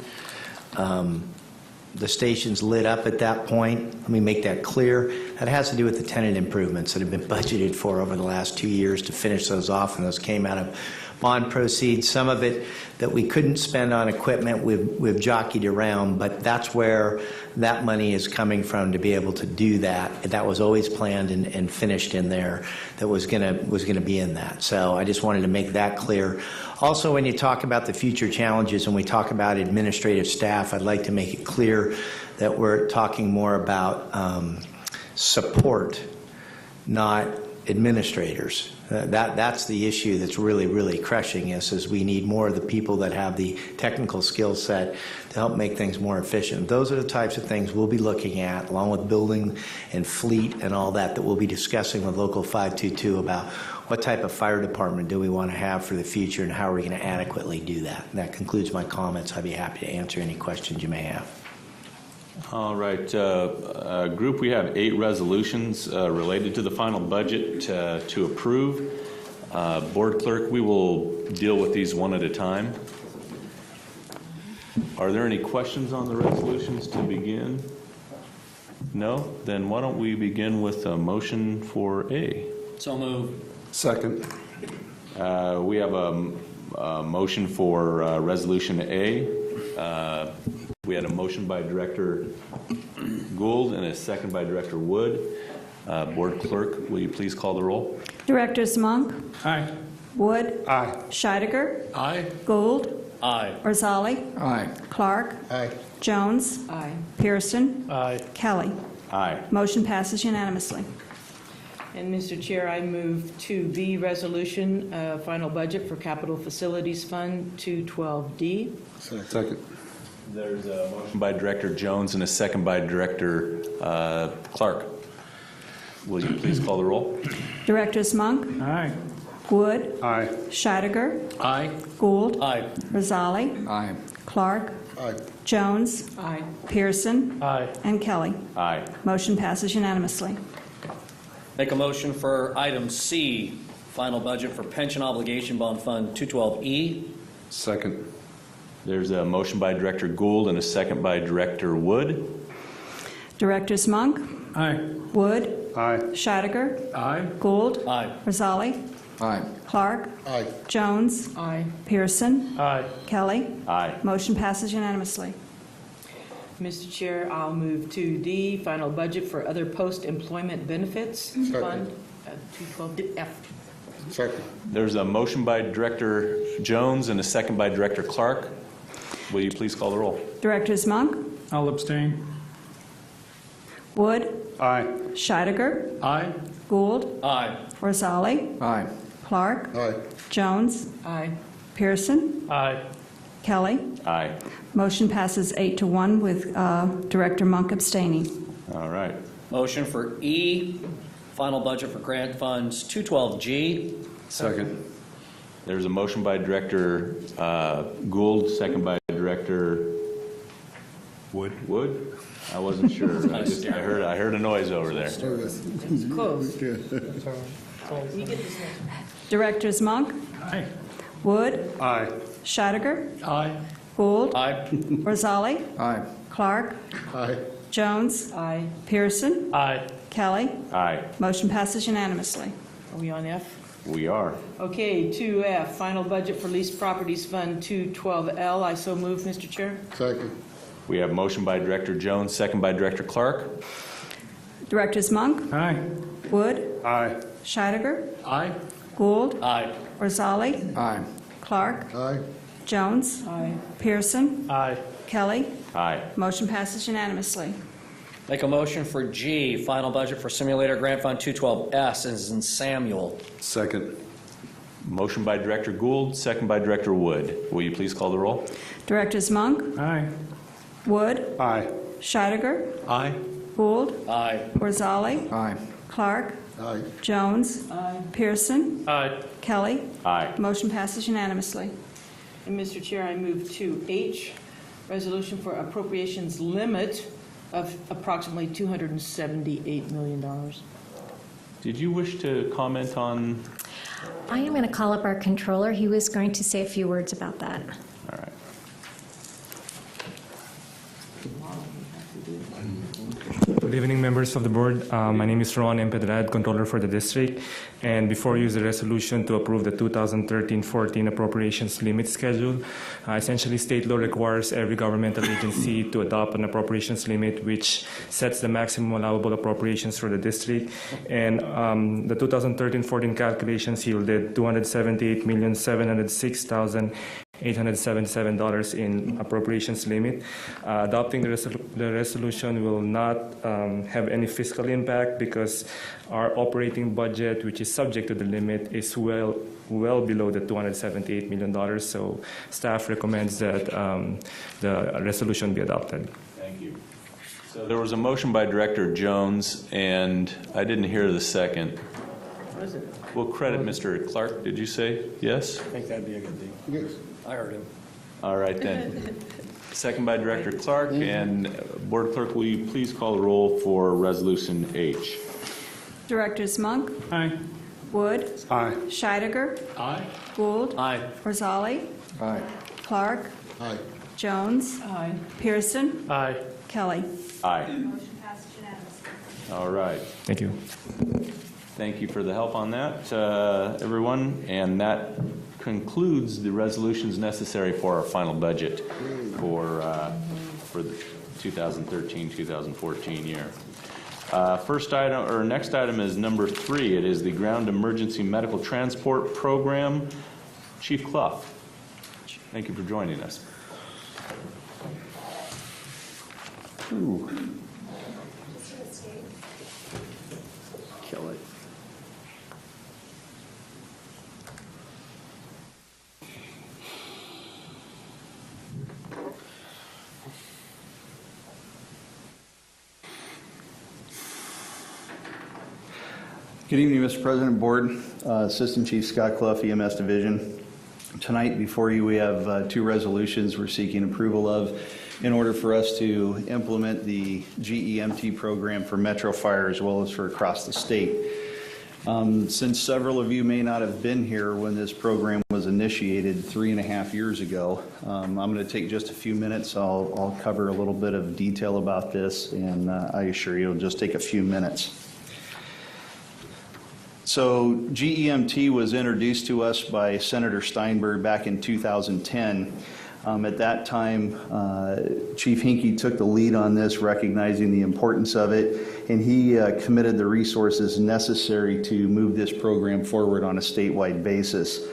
Speaker 4: the station's lit up at that point. Let me make that clear. That has to do with the tenant improvements that have been budgeted for over the last 2 years to finish those off, and those came out of bond proceeds. Some of it that we couldn't spend on equipment, we've jockeyed around, but that's where that money is coming from to be able to do that. That was always planned and finished in there. That was gonna be in that. So I just wanted to make that clear. Also, when you talk about the future challenges and we talk about administrative staff, I'd like to make it clear that we're talking more about support, not administrators. That's the issue that's really crushing us, is we need more of the people that have the technical skill set to help make things more efficient. Those are the types of things we'll be looking at, along with building and fleet and all that we'll be discussing with Local 522 about what type of fire department do we want to have for the future and how are we going to adequately do that. And that concludes my comments. I'd be happy to answer any questions you may have.
Speaker 1: All right, group, we have 8 resolutions related to the final budget to approve. Board Clerk, we will deal with these one at a time. Are there any questions on the resolutions to begin? No? Then why don't we begin with a motion for A?
Speaker 10: So moved.
Speaker 6: Second.
Speaker 1: We have a motion for Resolution A. We had a motion by Director Gould and a second by Director Wood. Board Clerk, will you please call the roll?
Speaker 11: Directors Monk?
Speaker 10: Aye.
Speaker 11: Wood?
Speaker 6: Aye.
Speaker 11: Scheidegger?
Speaker 10: Aye.
Speaker 11: Gould?
Speaker 10: Aye.
Speaker 11: Orzali?
Speaker 6: Aye.
Speaker 11: Clark?
Speaker 6: Aye.
Speaker 11: Jones?
Speaker 3: Aye.
Speaker 11: Pearson?
Speaker 10: Aye.
Speaker 11: Kelly?
Speaker 1: Aye.
Speaker 11: Motion passes unanimously.
Speaker 3: And Mr. Chair, I move 2B resolution, final budget for Capital Facilities Fund 212D.
Speaker 6: Second.
Speaker 1: There's a motion by Director Jones and a second by Director Clark. Will you please call the roll?
Speaker 11: Directors Monk?
Speaker 10: Aye.
Speaker 11: Wood?
Speaker 6: Aye.
Speaker 11: Scheidegger?
Speaker 10: Aye.
Speaker 11: Gould?
Speaker 10: Aye.
Speaker 11: Orzali?
Speaker 6: Aye.
Speaker 11: Clark?
Speaker 6: Aye.
Speaker 11: Jones?
Speaker 3: Aye.
Speaker 11: Pearson?
Speaker 10: Aye.
Speaker 11: And Kelly.
Speaker 1: Aye.
Speaker 11: Motion passes unanimously.
Speaker 10: Make a motion for item C, final budget for pension obligation bond fund 212E.
Speaker 6: Second.
Speaker 1: There's a motion by Director Gould and a second by Director Wood.
Speaker 11: Directors Monk?
Speaker 10: Aye.
Speaker 11: Wood?
Speaker 6: Aye.
Speaker 11: Scheidegger?
Speaker 10: Aye.
Speaker 11: Gould?
Speaker 10: Aye.
Speaker 11: Orzali?
Speaker 12: Aye.
Speaker 11: Clark.
Speaker 12: Aye.
Speaker 11: Jones.
Speaker 3: Aye.
Speaker 11: Pearson.
Speaker 12: Aye.
Speaker 11: Kelly.
Speaker 1: Aye.
Speaker 11: Motion passes unanimously.
Speaker 3: Mr. Chair, I'll move 2D, final budget for other post-employment benefits fund, 212F.
Speaker 12: Second.
Speaker 1: There's a motion by Director Jones and a second by Director Clark. Will you please call the roll?
Speaker 11: Directors Monk.
Speaker 12: I'll abstain.
Speaker 11: Wood.
Speaker 6: Aye.
Speaker 11: Scheidegger.
Speaker 12: Aye.
Speaker 11: Gould.
Speaker 10: Aye.
Speaker 11: Rosali.
Speaker 12: Aye.
Speaker 11: Clark.
Speaker 12: Aye.
Speaker 11: Jones.
Speaker 3: Aye.
Speaker 11: Pearson.
Speaker 12: Aye.
Speaker 11: Kelly.
Speaker 1: Aye.
Speaker 11: Motion passes 8-1 with Director Monk abstaining.
Speaker 1: All right.
Speaker 10: Motion for E, final budget for grant funds 212G.
Speaker 6: Second.
Speaker 1: There's a motion by Director Gould, second by Director Wood. I wasn't sure. I heard a noise over there.
Speaker 3: Close.
Speaker 11: Directors Monk.
Speaker 12: Aye.
Speaker 11: Wood.
Speaker 6: Aye.
Speaker 11: Scheidegger.
Speaker 12: Aye.
Speaker 11: Gould.
Speaker 10: Aye.
Speaker 11: Rosali.
Speaker 12: Aye.
Speaker 11: Clark.
Speaker 12: Aye.
Speaker 11: Jones.
Speaker 3: Aye.
Speaker 11: Pearson.
Speaker 12: Aye.
Speaker 11: Kelly.
Speaker 1: Aye.
Speaker 11: Motion passes unanimously.
Speaker 3: Are we on F?
Speaker 1: We are.
Speaker 3: Okay, 2F, final budget for leased properties fund 212L. I so move, Mr. Chair.
Speaker 12: Second.
Speaker 1: We have motion by Director Jones, second by Director Clark.
Speaker 11: Directors Monk.
Speaker 12: Aye.
Speaker 11: Wood.
Speaker 6: Aye.
Speaker 11: Scheidegger.
Speaker 12: Aye.
Speaker 11: Gould.
Speaker 10: Aye.
Speaker 11: Rosali.
Speaker 12: Aye.
Speaker 11: Clark.
Speaker 12: Aye.
Speaker 11: Jones.
Speaker 3: Aye.
Speaker 11: Pearson.
Speaker 12: Aye.
Speaker 11: Kelly.
Speaker 1: Aye.
Speaker 11: Motion passes unanimously.
Speaker 10: Make a motion for G, final budget for simulator grant fund 212S, as in Samuel.
Speaker 6: Second.
Speaker 1: Motion by Director Gould, second by Director Wood. Will you please call the roll?
Speaker 11: Directors Monk.
Speaker 12: Aye.
Speaker 11: Wood.
Speaker 6: Aye.
Speaker 11: Scheidegger.
Speaker 12: Aye.
Speaker 11: Gould.
Speaker 10: Aye.
Speaker 11: Rosali.
Speaker 12: Aye.
Speaker 11: Clark.
Speaker 12: Aye.
Speaker 11: Jones.
Speaker 3: Aye.
Speaker 11: Pearson.
Speaker 12: Aye.
Speaker 11: Kelly.
Speaker 1: Aye.
Speaker 11: Motion passes unanimously.
Speaker 3: And Mr. Chair, I move 2H, resolution for appropriations limit of approximately $278 million.
Speaker 1: Did you wish to comment on?
Speaker 9: I am going to call up our controller. He was going to say a few words about that.
Speaker 1: All right.
Speaker 13: Good evening, members of the board. My name is Ron M. Pedrad, controller for the district. And before you is a resolution to approve the 2013-14 appropriations limit schedule. Essentially, state law requires every governmental agency to adopt an appropriations limit which sets the maximum allowable appropriations for the district. And the 2013-14 calculations yielded $278,706,877 in appropriations limit. Adopting the resolution will not have any fiscal impact because our operating budget, which is subject to the limit, is well below the $278 million. So staff recommends that the resolution be adopted.
Speaker 1: Thank you. So there was a motion by Director Jones, and I didn't hear the second.
Speaker 3: Was it?
Speaker 1: We'll credit Mr. Clark. Did you say yes?
Speaker 12: I think that'd be a good thing. Yes.
Speaker 10: I heard him.
Speaker 1: All right then. Second by Director Clark, and Board Clerk, will you please call the roll for Resolution H?
Speaker 11: Directors Monk.
Speaker 12: Aye.
Speaker 11: Wood.
Speaker 6: Aye.
Speaker 11: Scheidegger.
Speaker 12: Aye.
Speaker 11: Gould.
Speaker 10: Aye.
Speaker 11: Rosali.
Speaker 12: Aye.
Speaker 11: Clark.
Speaker 12: Aye.
Speaker 11: Jones.
Speaker 3: Aye.
Speaker 11: Pearson.
Speaker 12: Aye.
Speaker 11: Kelly.
Speaker 1: Aye.
Speaker 7: Motion passes unanimously.
Speaker 1: All right.
Speaker 13: Thank you.
Speaker 1: Thank you for the help on that, everyone. And that concludes the resolutions necessary for our final budget for the 2013-2014 year. First item, or next item, is number 3. It is the Ground Emergency Medical Transport Program. Chief Clough, thank you for joining us. Ooh. Kill it.
Speaker 14: Good evening, Mr. President, Board. Assistant Chief Scott Clough, EMS Division. Tonight before you we have 2 resolutions we're seeking approval of in order for us to implement the GEMT program for Metro Fire as well as for across the state. Since several of you may not have been here when this program was initiated 3.5 years ago, I'm going to take just a few minutes. I'll cover a little bit of detail about this, and I assure you it'll just take a few minutes. So GEMT was introduced to us by Senator Steinberg back in 2010. At that time, Chief Hinkie took the lead on this, recognizing the importance of it, and he committed the resources necessary to move this program forward on a statewide basis.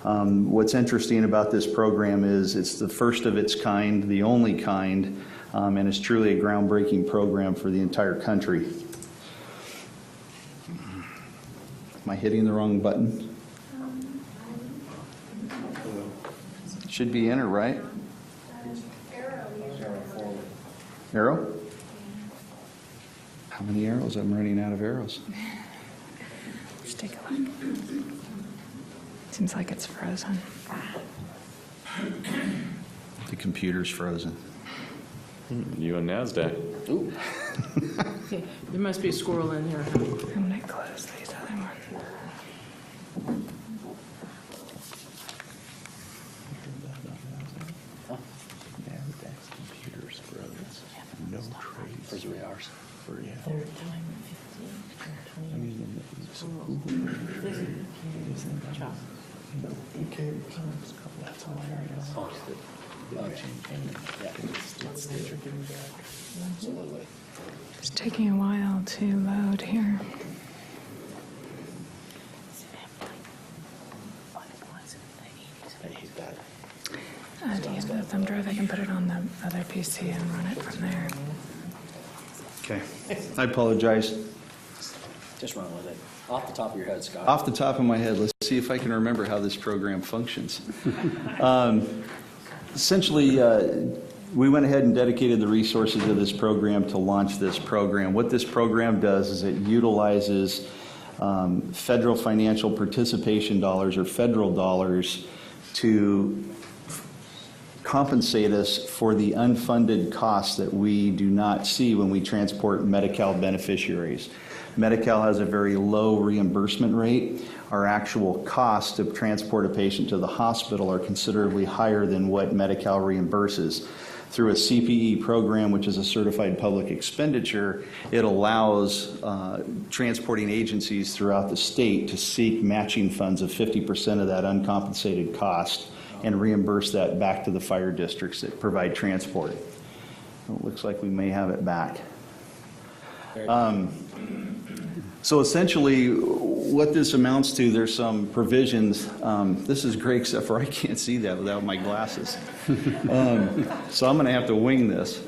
Speaker 14: What's interesting about this program is it's the first of its kind, the only kind, and it's truly a groundbreaking program for the entire country. Am I hitting the wrong button? Should be enter, right? Arrow? How many arrows? I'm running out of arrows.
Speaker 15: Let's take a look. Seems like it's frozen.
Speaker 14: The computer's frozen.
Speaker 1: You and NASDAQ.
Speaker 3: Ooh. Okay, there must be a squirrel in here.
Speaker 15: I'm going to close these other ones.
Speaker 14: No trades.
Speaker 10: For 3 hours.
Speaker 3: They're telling me 15 or 20.
Speaker 14: That's hilarious.
Speaker 10: Absolutely.
Speaker 15: It's taking a while to load here. Do you have a thumb drive? I can put it on the other PC and run it from there.
Speaker 14: Okay. I apologize.
Speaker 10: Just run with it. Off the top of your head, Scott.
Speaker 14: Off the top of my head, let's see if I can remember how this program functions. Essentially, we went ahead and dedicated the resources of this program to launch this program. What this program does is it utilizes federal financial participation dollars or federal dollars to compensate us for the unfunded costs that we do not see when we transport Medi-Cal beneficiaries. Medi-Cal has a very low reimbursement rate. Our actual cost to transport a patient to the hospital are considerably higher than what Medi-Cal reimburses. Through a CPE program, which is a certified public expenditure, it allows transporting agencies throughout the state to seek matching funds of 50% of that uncompensated cost and reimburse that back to the fire districts that provide transport. It looks like we may have it back. So essentially, what this amounts to, there's some provisions. This is great, except for I can't see that without my glasses. So I'm going to have to wing this.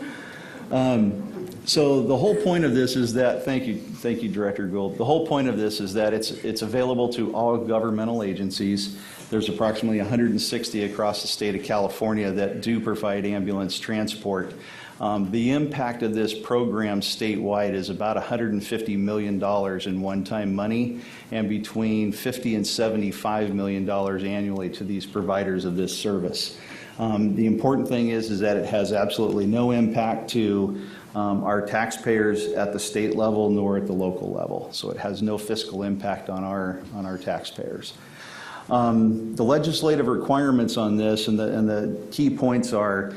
Speaker 14: So the whole point of this is that, thank you, Director Gould. The whole point of this is that it's available to all governmental agencies. There's approximately 160 across the state of California that do provide ambulance transport. The impact of this program statewide is about $150 million in one-time money and between $50 and $75 million annually to these providers of this service. The important thing is that it has absolutely no impact to our taxpayers at the state level nor at the local level. So it has no fiscal impact on our taxpayers. The legislative requirements on this and the key points are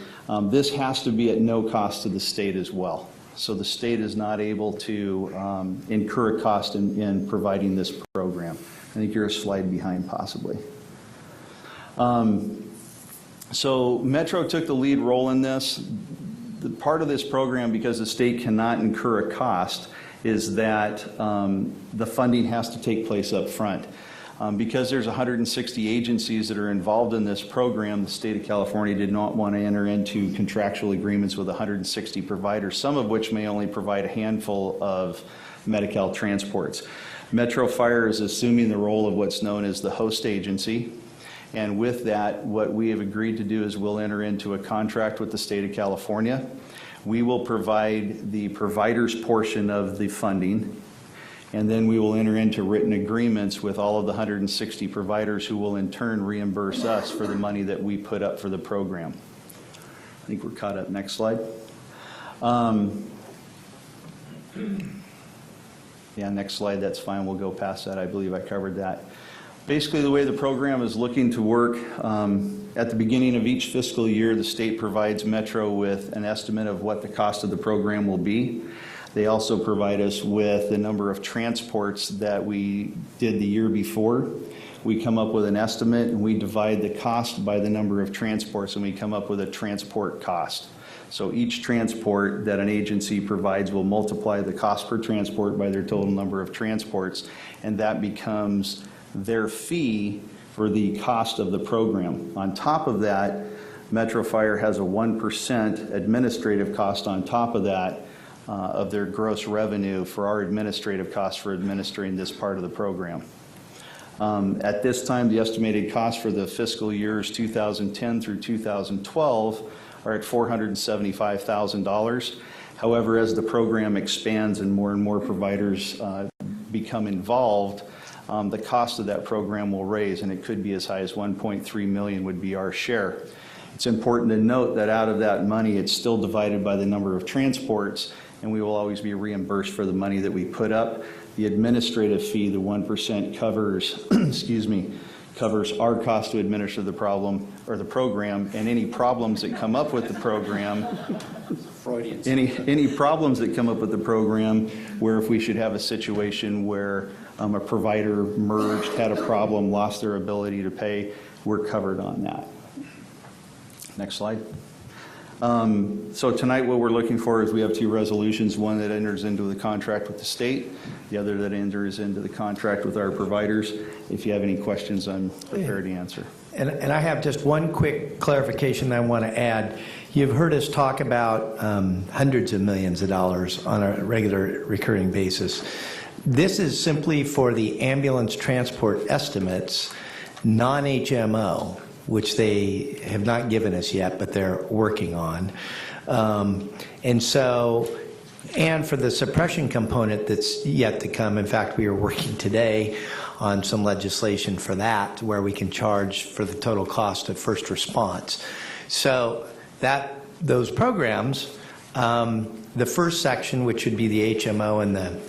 Speaker 14: this has to be at no cost to the state as well. So the state is not able to incur a cost in providing this program. I think you're a slide behind possibly. So Metro took the lead role in this. The part of this program, because the state cannot incur a cost, is that the funding has to take place up front. Because there's 160 agencies that are involved in this program, the state of California did not want to enter into contractual agreements with 160 providers, some of which may only provide a handful of Medi-Cal transports. Metro Fire is assuming the role of what's known as the host agency. And with that, what we have agreed to do is we'll enter into a contract with the state of California. We will provide the provider's portion of the funding. And then we will enter into written agreements with all of the 160 providers who will in turn reimburse us for the money that we put up for the program. I think we're caught up. Next slide. Yeah, next slide, that's fine. We'll go past that. I believe I covered that. Basically, the way the program is looking to work, at the beginning of each fiscal year, the state provides Metro with an estimate of what the cost of the program will be. They also provide us with the number of transports that we did the year before. We come up with an estimate and we divide the cost by the number of transports and we come up with a transport cost. So each transport that an agency provides will multiply the cost per transport by their total number of transports, and that becomes their fee for the cost of the program. On top of that, Metro Fire has a 1% administrative cost on top of that of their gross revenue for our administrative costs for administering this part of the program. At this time, the estimated cost for the fiscal years 2010 through 2012 are at $475,000. However, as the program expands and more providers become involved, the cost of that program will raise, and it could be as high as $1.3 million would be our share. It's important to note that out of that money, it's still divided by the number of transports, and we will always be reimbursed for the money that we put up. The administrative fee, the 1% covers, covers our cost to administer the program, and any problems that come up with the program. Any problems that come up with the program, where if we should have a situation where a provider merged, had a problem, lost their ability to pay, we're covered on that. Next slide. So tonight what we're looking for is we have two resolutions, one that enters into the contract with the state, the other that enters into the contract with our providers. If you have any questions, I'm prepared to answer.
Speaker 4: And I have just one quick clarification I want to add. You've heard us talk about hundreds of millions of dollars on a regular recurring basis. This is simply for the ambulance transport estimates, non-HMO, which they have not given us yet, but they're working on. And for the suppression component that's yet to come, in fact, we are working today on some legislation for that, where we can charge for the total cost of first response. So those programs, the first section, which would be the HMO and the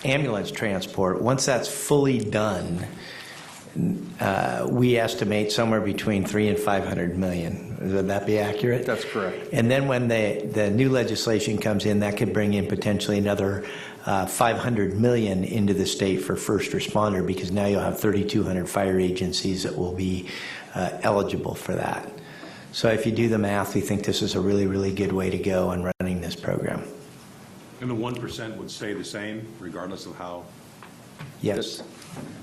Speaker 4: ambulance transport, once that's fully done, we estimate somewhere between $300 and $500 million. Would that be accurate?
Speaker 14: That's correct.
Speaker 4: And then when the new legislation comes in, that could bring in potentially another $500 million into the state for first responder, because now you'll have 3,200 fire agencies that will be eligible for that. So if you do the math, we think this is a really, really good way to go in running this program.
Speaker 8: And the 1% would stay the same regardless of how?
Speaker 4: Yes.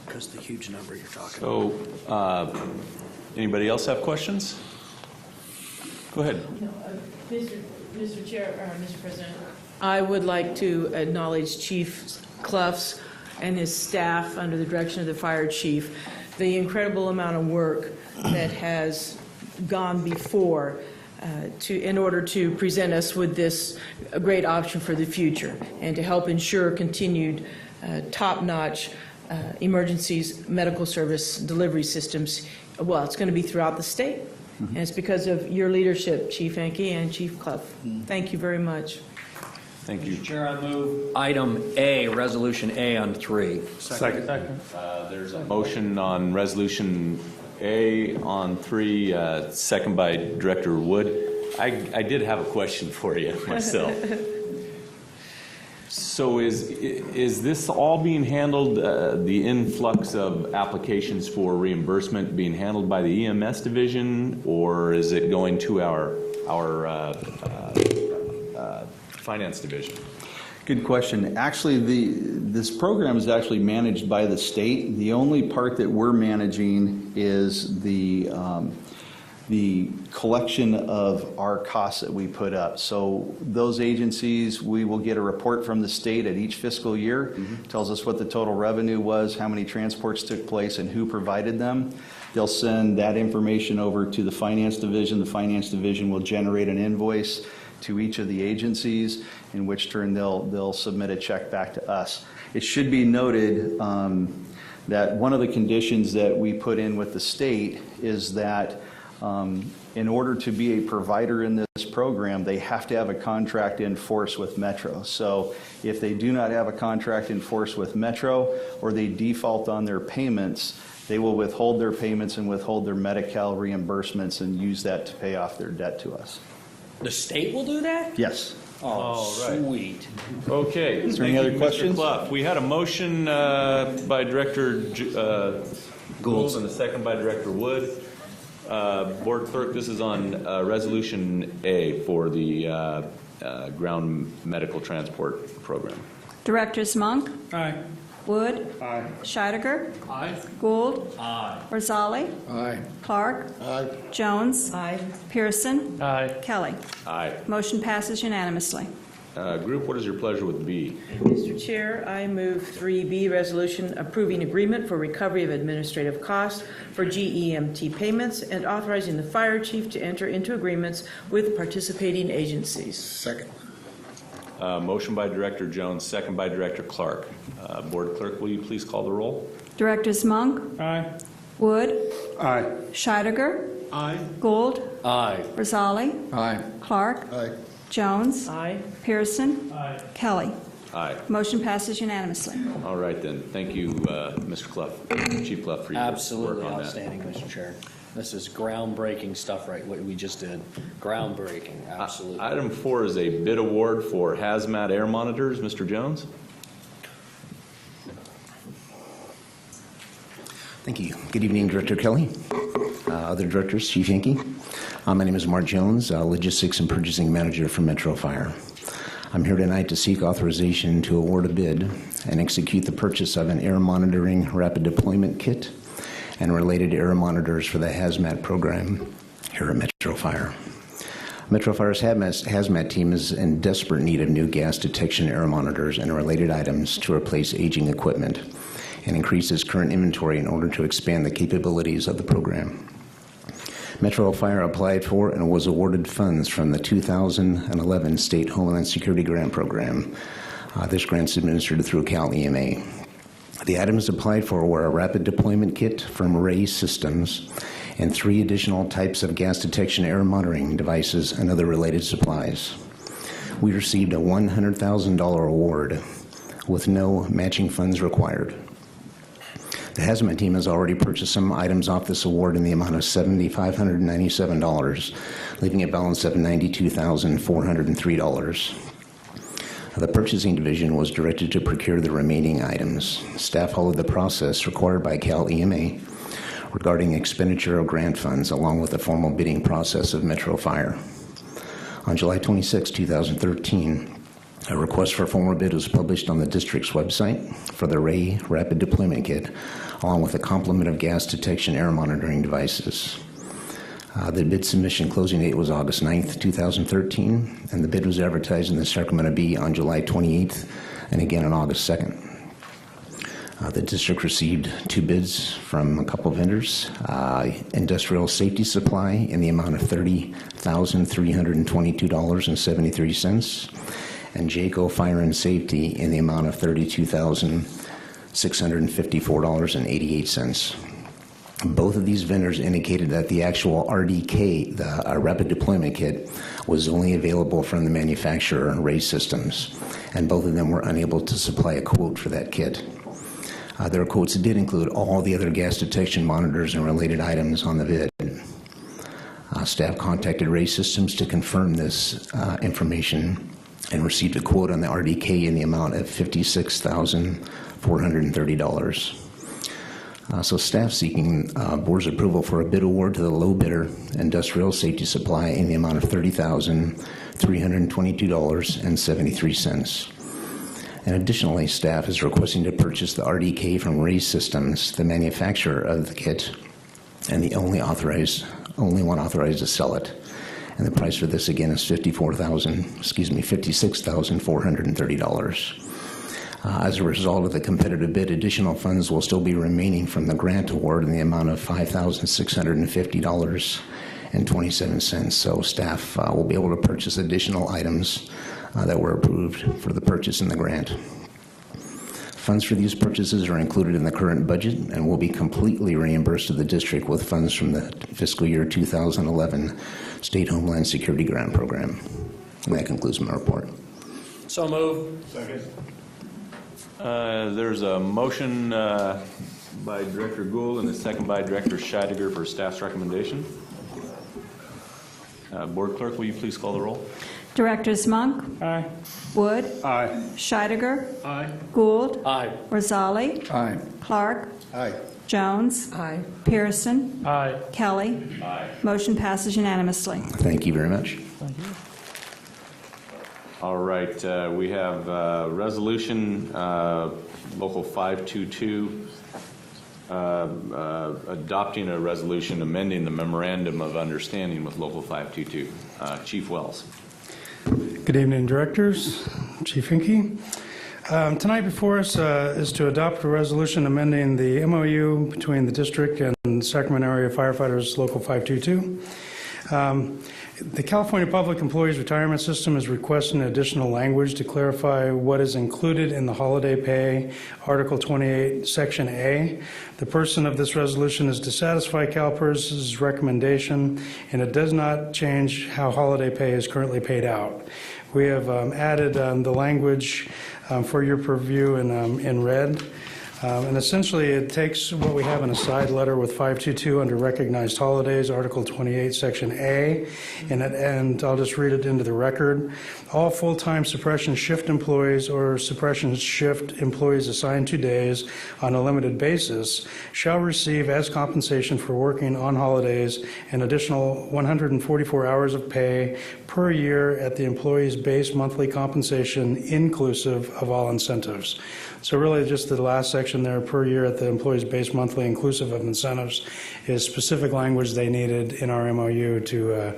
Speaker 10: Because the huge number you're talking
Speaker 1: So, anybody else have questions? Go ahead.
Speaker 3: Mr. Chair, or Mr. President, I would like to acknowledge Chief Cluffs and his staff under the direction of the fire chief, the incredible amount of work that has gone before in order to present us with this great option for the future and to help ensure continued top-notch emergencies medical service delivery systems. Well, it's going to be throughout the state. And it's because of your leadership, Chief Enke and Chief Clough. Thank you very much.
Speaker 1: Thank you.
Speaker 10: Mr. Chair, I move item A, Resolution A on 3.
Speaker 12: Second.
Speaker 1: There's a motion on Resolution A on 3, second by Director Wood. I did have a question for you myself. So is this all being handled, the influx of applications for reimbursement being handled by the EMS division, or is it going to our finance division?
Speaker 14: Good question. Actually, this program is actually managed by the state. The only part that we're managing is the collection of our costs that we put up. So those agencies, we will get a report from the state at each fiscal year. Tells us what the total revenue was, how many transports took place, and who provided them. They'll send that information over to the finance division. The finance division will generate an invoice to each of the agencies, in which turn they'll submit a check back to us. It should be noted that one of the conditions that we put in with the state is that in order to be a provider in this program, they have to have a contract in force with Metro. So if they do not have a contract in force with Metro, or they default on their payments, they will withhold their payments and withhold their Medi-Cal reimbursements and use that to pay off their debt to us.
Speaker 10: The state will do that?
Speaker 14: Yes.
Speaker 10: Oh,
Speaker 1: All right.
Speaker 10: sweet.
Speaker 1: Okay.
Speaker 14: Is there any
Speaker 1: Thank
Speaker 14: other
Speaker 1: you,
Speaker 14: questions?
Speaker 1: Mr. Clough. We had a motion by Director Gould and a second by Director Wood. Board Clerk, this is on Resolution A for the ground medical transport program.
Speaker 11: Directors Monk,
Speaker 12: Aye.
Speaker 11: Wood,
Speaker 12: Aye.
Speaker 11: Scheidegger,
Speaker 12: Aye.
Speaker 11: Gould,
Speaker 10: Aye.
Speaker 11: Rosali,
Speaker 12: Aye.
Speaker 11: Clark,
Speaker 12: Aye.
Speaker 11: Jones,
Speaker 3: Aye.
Speaker 11: Pearson,
Speaker 12: Aye.
Speaker 11: Kelly.
Speaker 1: Aye.
Speaker 11: Motion passes unanimously.
Speaker 1: Group, what is your pleasure with B?
Speaker 3: Mr. Chair, I move 3B, resolution approving agreement for recovery of administrative costs for GEMT payments and authorizing the fire chief to enter into agreements with participating agencies.
Speaker 12: Second.
Speaker 1: Motion by Director Jones, second by Director Clark. Board Clerk, will you please call the roll?
Speaker 11: Directors Monk,
Speaker 12: Aye.
Speaker 11: Wood,
Speaker 12: Aye.
Speaker 11: Scheidegger,
Speaker 12: Aye.
Speaker 11: Gould,
Speaker 10: Aye.
Speaker 11: Rosali,
Speaker 12: Aye.
Speaker 11: Clark,
Speaker 12: Aye.
Speaker 11: Jones,
Speaker 3: Aye.
Speaker 11: Pearson, Kelly.
Speaker 1: Aye.
Speaker 11: Motion passes unanimously.
Speaker 1: All right then. Thank you, Mr. Clough, Chief Clough, for your
Speaker 10: Absolutely
Speaker 1: work on
Speaker 10: outstanding, Mr. Chair. This is groundbreaking stuff, right, what we just did. Groundbreaking, absolutely.
Speaker 1: Item 4 is a bid award for hazmat air monitors. Mr. Jones?
Speaker 16: Thank you. Good evening, Director Kelly, other directors, Chief Yankee. My name is Mark Jones, Logistics and Purchasing Manager for Metro Fire. I'm here tonight to seek authorization to award a bid and execute the purchase of an air monitoring rapid deployment kit and related air monitors for the hazmat program here at Metro Fire. Metro Fire's hazmat team is in desperate need of new gas detection air monitors and related items to replace aging equipment and increase its current inventory in order to expand the capabilities of the program. Metro Fire applied for and was awarded funds from the 2011 State Homeland Security Grant Program. This grant is administered through Cal EMA. The items applied for were a rapid deployment kit from Ray Systems and 3 additional types of gas detection air monitoring devices and other related supplies. We received a $100,000 award with no matching funds required. The hazmat team has already purchased some items off this award in the amount of $7,597, leaving a balance of $92,403. The purchasing division was directed to procure the remaining items. Staff followed the process required by Cal EMA regarding expenditure of grant funds, along with the formal bidding process of Metro Fire. On July 26, 2013, a request for formal bid was published on the district's website for the Ray Rapid Deployment Kit, along with a complement of gas detection air monitoring devices. The bid submission closing date was August 9th, 2013, and the bid was advertised in the Sacramento Bee on July 28th and again on August 2nd. The district received 2 bids from a couple vendors, Industrial Safety Supply in the amount of $30,322.73, and Jayco Fire and Safety in the amount of $32,654.88. Both of these vendors indicated that the actual RDK, the Rapid Deployment Kit, was only available from the manufacturer, Ray Systems, and both of them were unable to supply a quote for that kit. Their quotes did include all the other gas detection monitors and related items on the bid. Staff contacted Ray Systems to confirm this information and received a quote on the RDK in the amount of $56,430. So staff seeking board's approval for a bid award to the low bidder, Industrial Safety Supply, in the amount of $30,322.73. And additionally, staff is requesting to purchase the RDK from Ray Systems, the manufacturer of the kit, and the only one authorized to sell it. And the price for this again is $56,430. As a result of the competitive bid, additional funds will still be remaining from the grant award in the amount of $5,650.27. So staff will be able to purchase additional items that were approved for the purchase in the grant. Funds for these purchases are included in the current budget and will be completely reimbursed to the district with funds from the fiscal year 2011 State Homeland Security Grant Program. And that concludes my report.
Speaker 10: So move.
Speaker 12: Second.
Speaker 1: There's a motion by Director Gould and a second by Director Scheidegger for staff's recommendation. Board Clerk, will you please call the roll?
Speaker 11: Directors Monk.
Speaker 12: Aye.
Speaker 11: Wood.
Speaker 12: Aye.
Speaker 11: Scheidegger.
Speaker 12: Aye.
Speaker 11: Gould.
Speaker 10: Aye.
Speaker 11: Rosali.
Speaker 12: Aye.
Speaker 11: Clark.
Speaker 12: Aye.
Speaker 11: Jones.
Speaker 3: Aye.
Speaker 11: Pearson.
Speaker 12: Aye.
Speaker 11: Kelly.
Speaker 1: Aye.
Speaker 11: Motion passes unanimously.
Speaker 16: Thank you very much.
Speaker 1: All right, we have Resolution Local 522, adopting a resolution amending the Memorandum of Understanding with Local 522. Chief Wells.
Speaker 12: Good evening, Directors. Chief Hinkie. Tonight before us is to adopt a resolution amending the MOU between the district and Sacramento Area Firefighters Local 522. The California Public Employees Retirement System is requesting additional language to clarify what is included in the holiday pay, Article 28, Section A. The purpose of this resolution is to satisfy CalPERS's recommendation, and it does not change how holiday pay is currently paid out. We have added the language for your purview in red. And essentially, it takes what we have in a side letter with 522 under recognized holidays, Article 28, Section A, and I'll just read it into the record. All full-time suppression shift employees or suppression shift employees assigned to days on a limited basis shall receive as compensation for working on holidays an additional 144 hours of pay per year at the employee's base monthly compensation inclusive of all incentives. So really just the last section there, per year at the employee's base monthly inclusive of incentives, is specific language they needed in our MOU to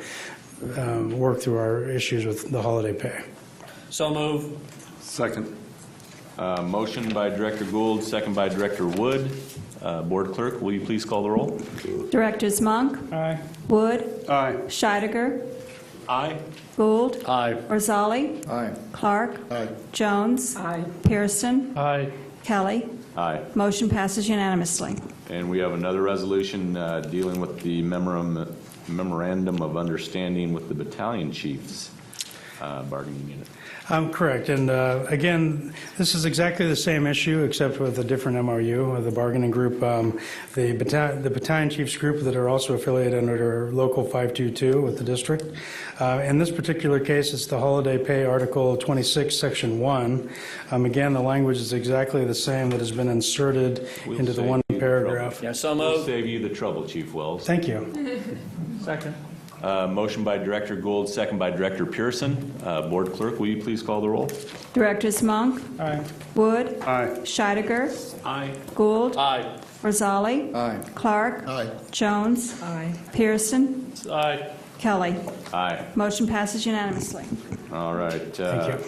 Speaker 12: work through our issues with the holiday pay.
Speaker 10: So move.
Speaker 12: Second.
Speaker 1: Motion by Director Gould, second by Director Wood. Board Clerk, will you please call the roll?
Speaker 11: Directors Monk.
Speaker 12: Aye.
Speaker 11: Wood.
Speaker 12: Aye.
Speaker 11: Scheidegger.
Speaker 1: Aye.
Speaker 11: Gould.
Speaker 10: Aye.
Speaker 11: Rosali.
Speaker 12: Aye.
Speaker 11: Clark.
Speaker 12: Aye.
Speaker 11: Jones.
Speaker 3: Aye.
Speaker 11: Pearson.
Speaker 12: Aye.
Speaker 11: Kelly.
Speaker 1: Aye.
Speaker 11: Motion passes unanimously.
Speaker 1: And we have another resolution dealing with the Memorandum of Understanding with the Battalion Chiefs bargaining unit.
Speaker 12: Correct. And again, this is exactly the same issue except with a different MOU, the bargaining group, the battalion chiefs group that are also affiliated under Local 522 with the district. In this particular case, it's the holiday pay Article 26, Section 1. Again, the language is exactly the same that has been inserted into the one paragraph.
Speaker 10: Yeah, so
Speaker 1: We'll
Speaker 10: move.
Speaker 1: save you the trouble, Chief Wells.
Speaker 12: Thank you.
Speaker 3: Second.
Speaker 1: Motion by Director Gould, second by Director Pearson. Board Clerk, will you please call the roll?
Speaker 11: Directors Monk.
Speaker 12: Aye.
Speaker 11: Wood.
Speaker 12: Aye.
Speaker 11: Scheidegger.
Speaker 1: Aye.
Speaker 11: Gould.
Speaker 10: Aye.
Speaker 11: Rosali.
Speaker 12: Aye.
Speaker 11: Clark.
Speaker 12: Aye.
Speaker 11: Jones.
Speaker 3: Aye.
Speaker 11: Pearson.
Speaker 10: Aye.
Speaker 11: Kelly.
Speaker 1: Aye.
Speaker 11: Motion passes unanimously.
Speaker 1: All right.
Speaker 12: Thank you.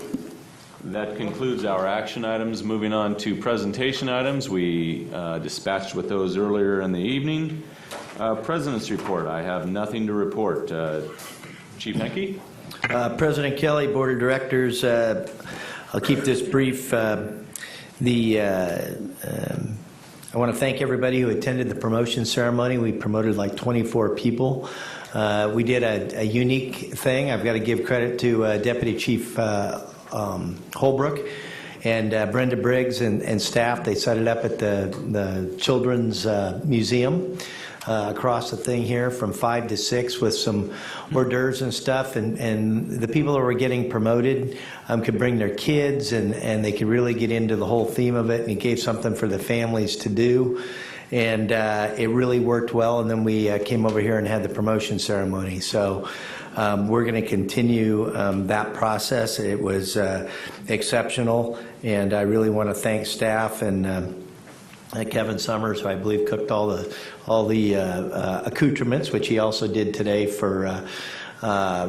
Speaker 1: That concludes our action items. Moving on to presentation items. We dispatched with those earlier in the evening. President's report. I have nothing to report. Chief Henke?
Speaker 4: President Kelly, Board of Directors, I'll keep this brief. I want to thank everybody who attended the promotion ceremony. We promoted like 24 people. We did a unique thing. I've got to give credit to Deputy Chief Holbrook and Brenda Briggs and staff. They set it up at the Children's Museum. Across the thing here from 5 to 6 with some hors d'oeuvres and stuff, and the people that were getting promoted could bring their kids and they could really get into the whole theme of it, and it gave something for the families to do, and it really worked well. And then we came over here and had the promotion ceremony. So we're going to continue that process. It was exceptional, and I really want to thank staff and Kevin Summers, who I believe cooked all the accoutrements, which he also did today for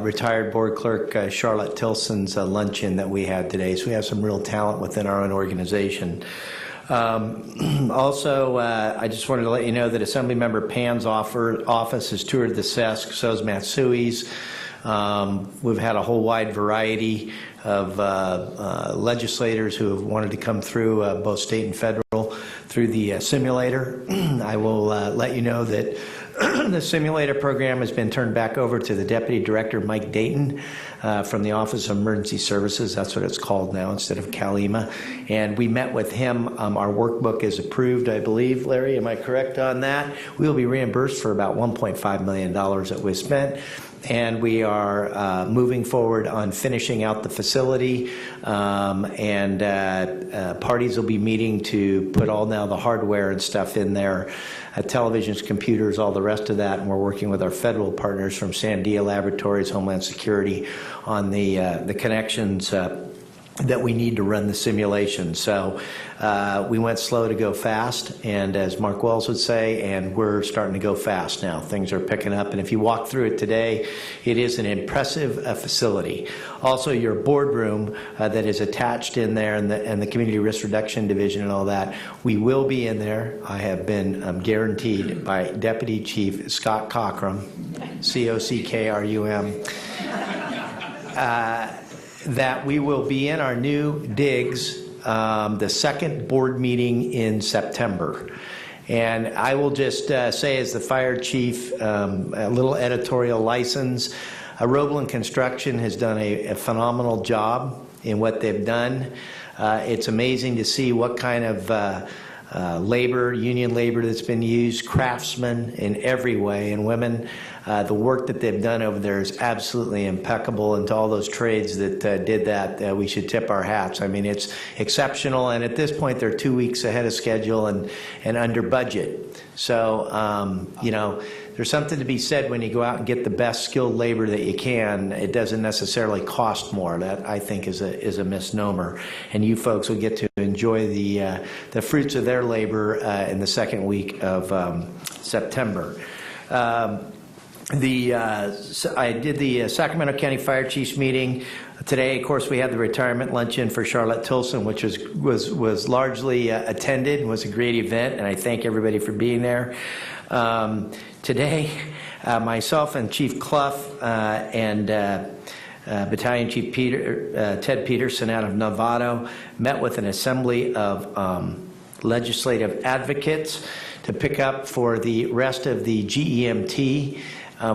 Speaker 4: retired board clerk Charlotte Tilson's luncheon that we had today. So we have some real talent within our own organization. Also, I just wanted to let you know that Assemblymember Pan's office has toured the SESC, so has Matsui's. We've had a whole wide variety of legislators who have wanted to come through, both state and federal, through the simulator. I will let you know that The simulator program has been turned back over to the Deputy Director, Mike Dayton, from the Office of Emergency Services. That's what it's called now instead of CalEMA. And we met with him. Our workbook is approved, I believe. Larry, am I correct on that? We will be reimbursed for about $1.5 million that we spent. And we are moving forward on finishing out the facility, and parties will be meeting to put all now the hardware and stuff in there, televisions, computers, all the rest of that, and we're working with our federal partners from Sandia Laboratories, Homeland Security, on the connections that we need to run the simulation. So we went slow to go fast, and as Mark Wells would say, and we're starting to go fast now. Things are picking up, and if you walk through it today, it is an impressive facility. Also, your boardroom that is attached in there, and the Community Risk Reduction Division and all that, we will be in there. I have been guaranteed by Deputy Chief Scott Cockrum, C-O-C-K-R-U-M, that we will be in our new digs the second board meeting in September. And I will just say, as the fire chief, a little editorial license, Roebling Construction has done a phenomenal job in what they've done. It's amazing to see what kind of labor, union labor that's been used, craftsmen in every way, and women. The work that they've done over there is absolutely impeccable, and to all those trades that did that, we should tip our hats. I mean, it's exceptional, and at this point, they're 2 weeks ahead of schedule and under budget. So, you know, there's something to be said when you go out and get the best skilled labor that you can. It doesn't necessarily cost more. That, I think, is a misnomer. And you folks will get to enjoy the fruits of their labor in the second week of September. I did the Sacramento County Fire Chiefs meeting today. Of course, we had the retirement luncheon for Charlotte Tilson, which was largely attended and was a great event, and I thank everybody for being there. Today, myself and Chief Clough and Battalion Chief Ted Peterson out of Novato met with an assembly of legislative advocates to pick up for the rest of the GEMT.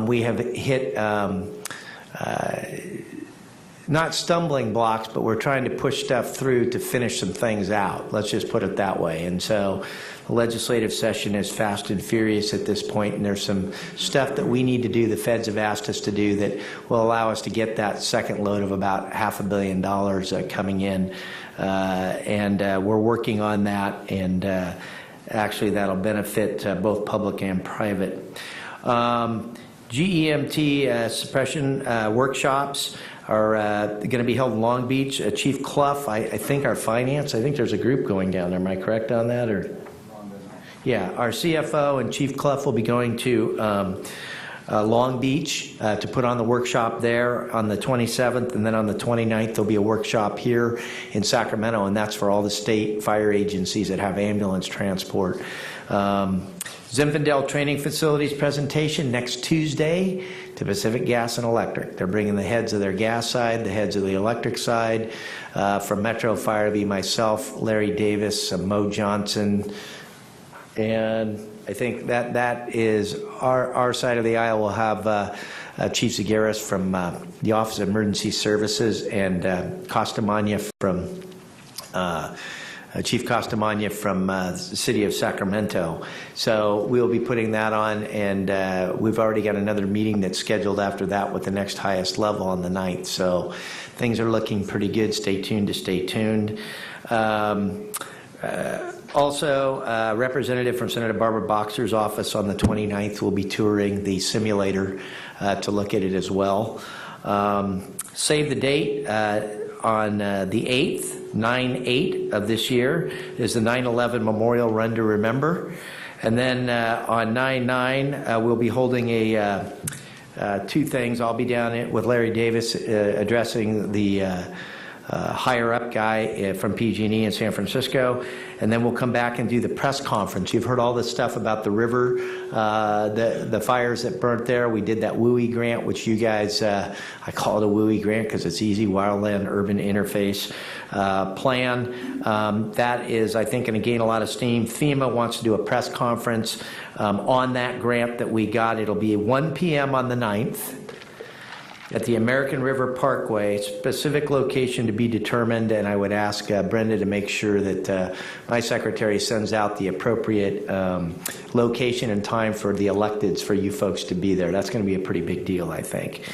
Speaker 4: We have hit not stumbling blocks, but we're trying to push stuff through to finish some things out. Let's just put it that way. And so the legislative session is fast and furious at this point, and there's some stuff that we need to do, the feds have asked us to do, that will allow us to get that second load of about $500 million coming in. And we're working on that, and actually that'll benefit both public and private. GEMT suppression workshops are going to be held in Long Beach. Chief Clough, I think our finance, I think there's a group going down there. Am I correct on that? Or yeah, our CFO and Chief Clough will be going to Long Beach to put on the workshop there on the 27th, and then on the 29th there'll be a workshop here in Sacramento, and that's for all the state fire agencies that have ambulance transport. Zinfandel Training Facilities presentation next Tuesday to Pacific Gas and Electric. They're bringing the heads of their gas side, the heads of the electric side. From Metro Fire, it'll be myself, Larry Davis, Mo Johnson, and I think that is our side of the aisle. Will have Chief Zagaris from the Office of Emergency Services, and Costamagna from Chief Costamagna from the city of Sacramento. So we'll be putting that on, and we've already got another meeting that's scheduled after that with the next highest level on the 9th. So things are looking pretty good. Stay tuned to stay tuned. Also, a representative from Senator Barbara Boxer's office on the 29th will be touring the simulator to look at it as well. Save the date on the 8th. 9/8 of this year is the 9/11 Memorial Run to Remember. And then on 9/9, we'll be holding two things. I'll be down with Larry Davis addressing the higher up guy from PG&E in San Francisco, and then we'll come back and do the press conference. You've heard all this stuff about the river, the fires that burnt there. We did that WUI grant, which you guys, I call it a WUI grant because it's easy, Wildland Urban Interface Plan. That is, I think, going to gain a lot of steam. FEMA wants to do a press conference on that grant that we got. It'll be 1 p.m. on the 9th. At the American River Parkway, specific location to be determined, and I would ask Brenda to make sure that my secretary sends out the appropriate location and time for the electeds for you folks to be there. That's going to be a pretty big deal, I think.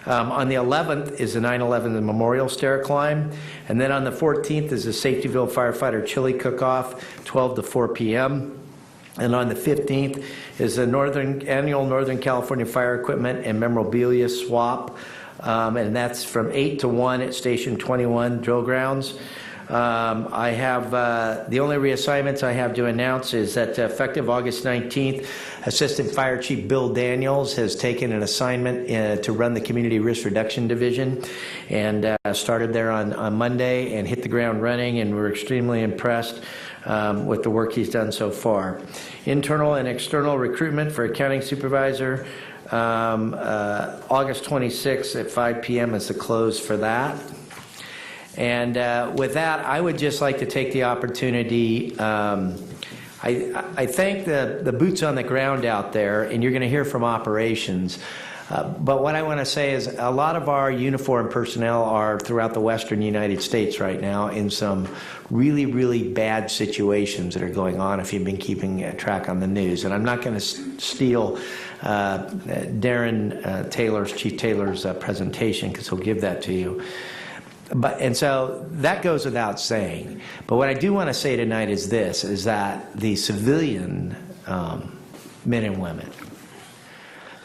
Speaker 4: On the 11th is the 9/11 Memorial Stair Climb, and then on the 14th is the Safetyville Firefighter Chili Cook-Off, 12 to 4 p.m., and on the 15th is the annual Northern California Fire Equipment and Memorabilia Swap, and that's from 8 to 1 at Station 21 Drill Grounds. I have the only reassignments I have to announce is that effective August 19th, Assistant Fire Chief Bill Daniels has taken an assignment to run the Community Risk Reduction Division, and started there on Monday and hit the ground running, and we're extremely impressed with the work he's done so far. Internal and external recruitment for accounting supervisor, August 26th at 5 p.m. is the close for that. And with that, I would just like to take the opportunity. I thank the boots on the ground out there, and you're going to hear from operations. But what I want to say is a lot of our uniformed personnel are throughout the western United States right now in some really, really bad situations that are going on if you've been keeping track on the news. And I'm not going to steal Darren Chief Taylor's presentation, because he'll give that to you. And so that goes without saying. But what I do want to say tonight is this, is that the civilian men and women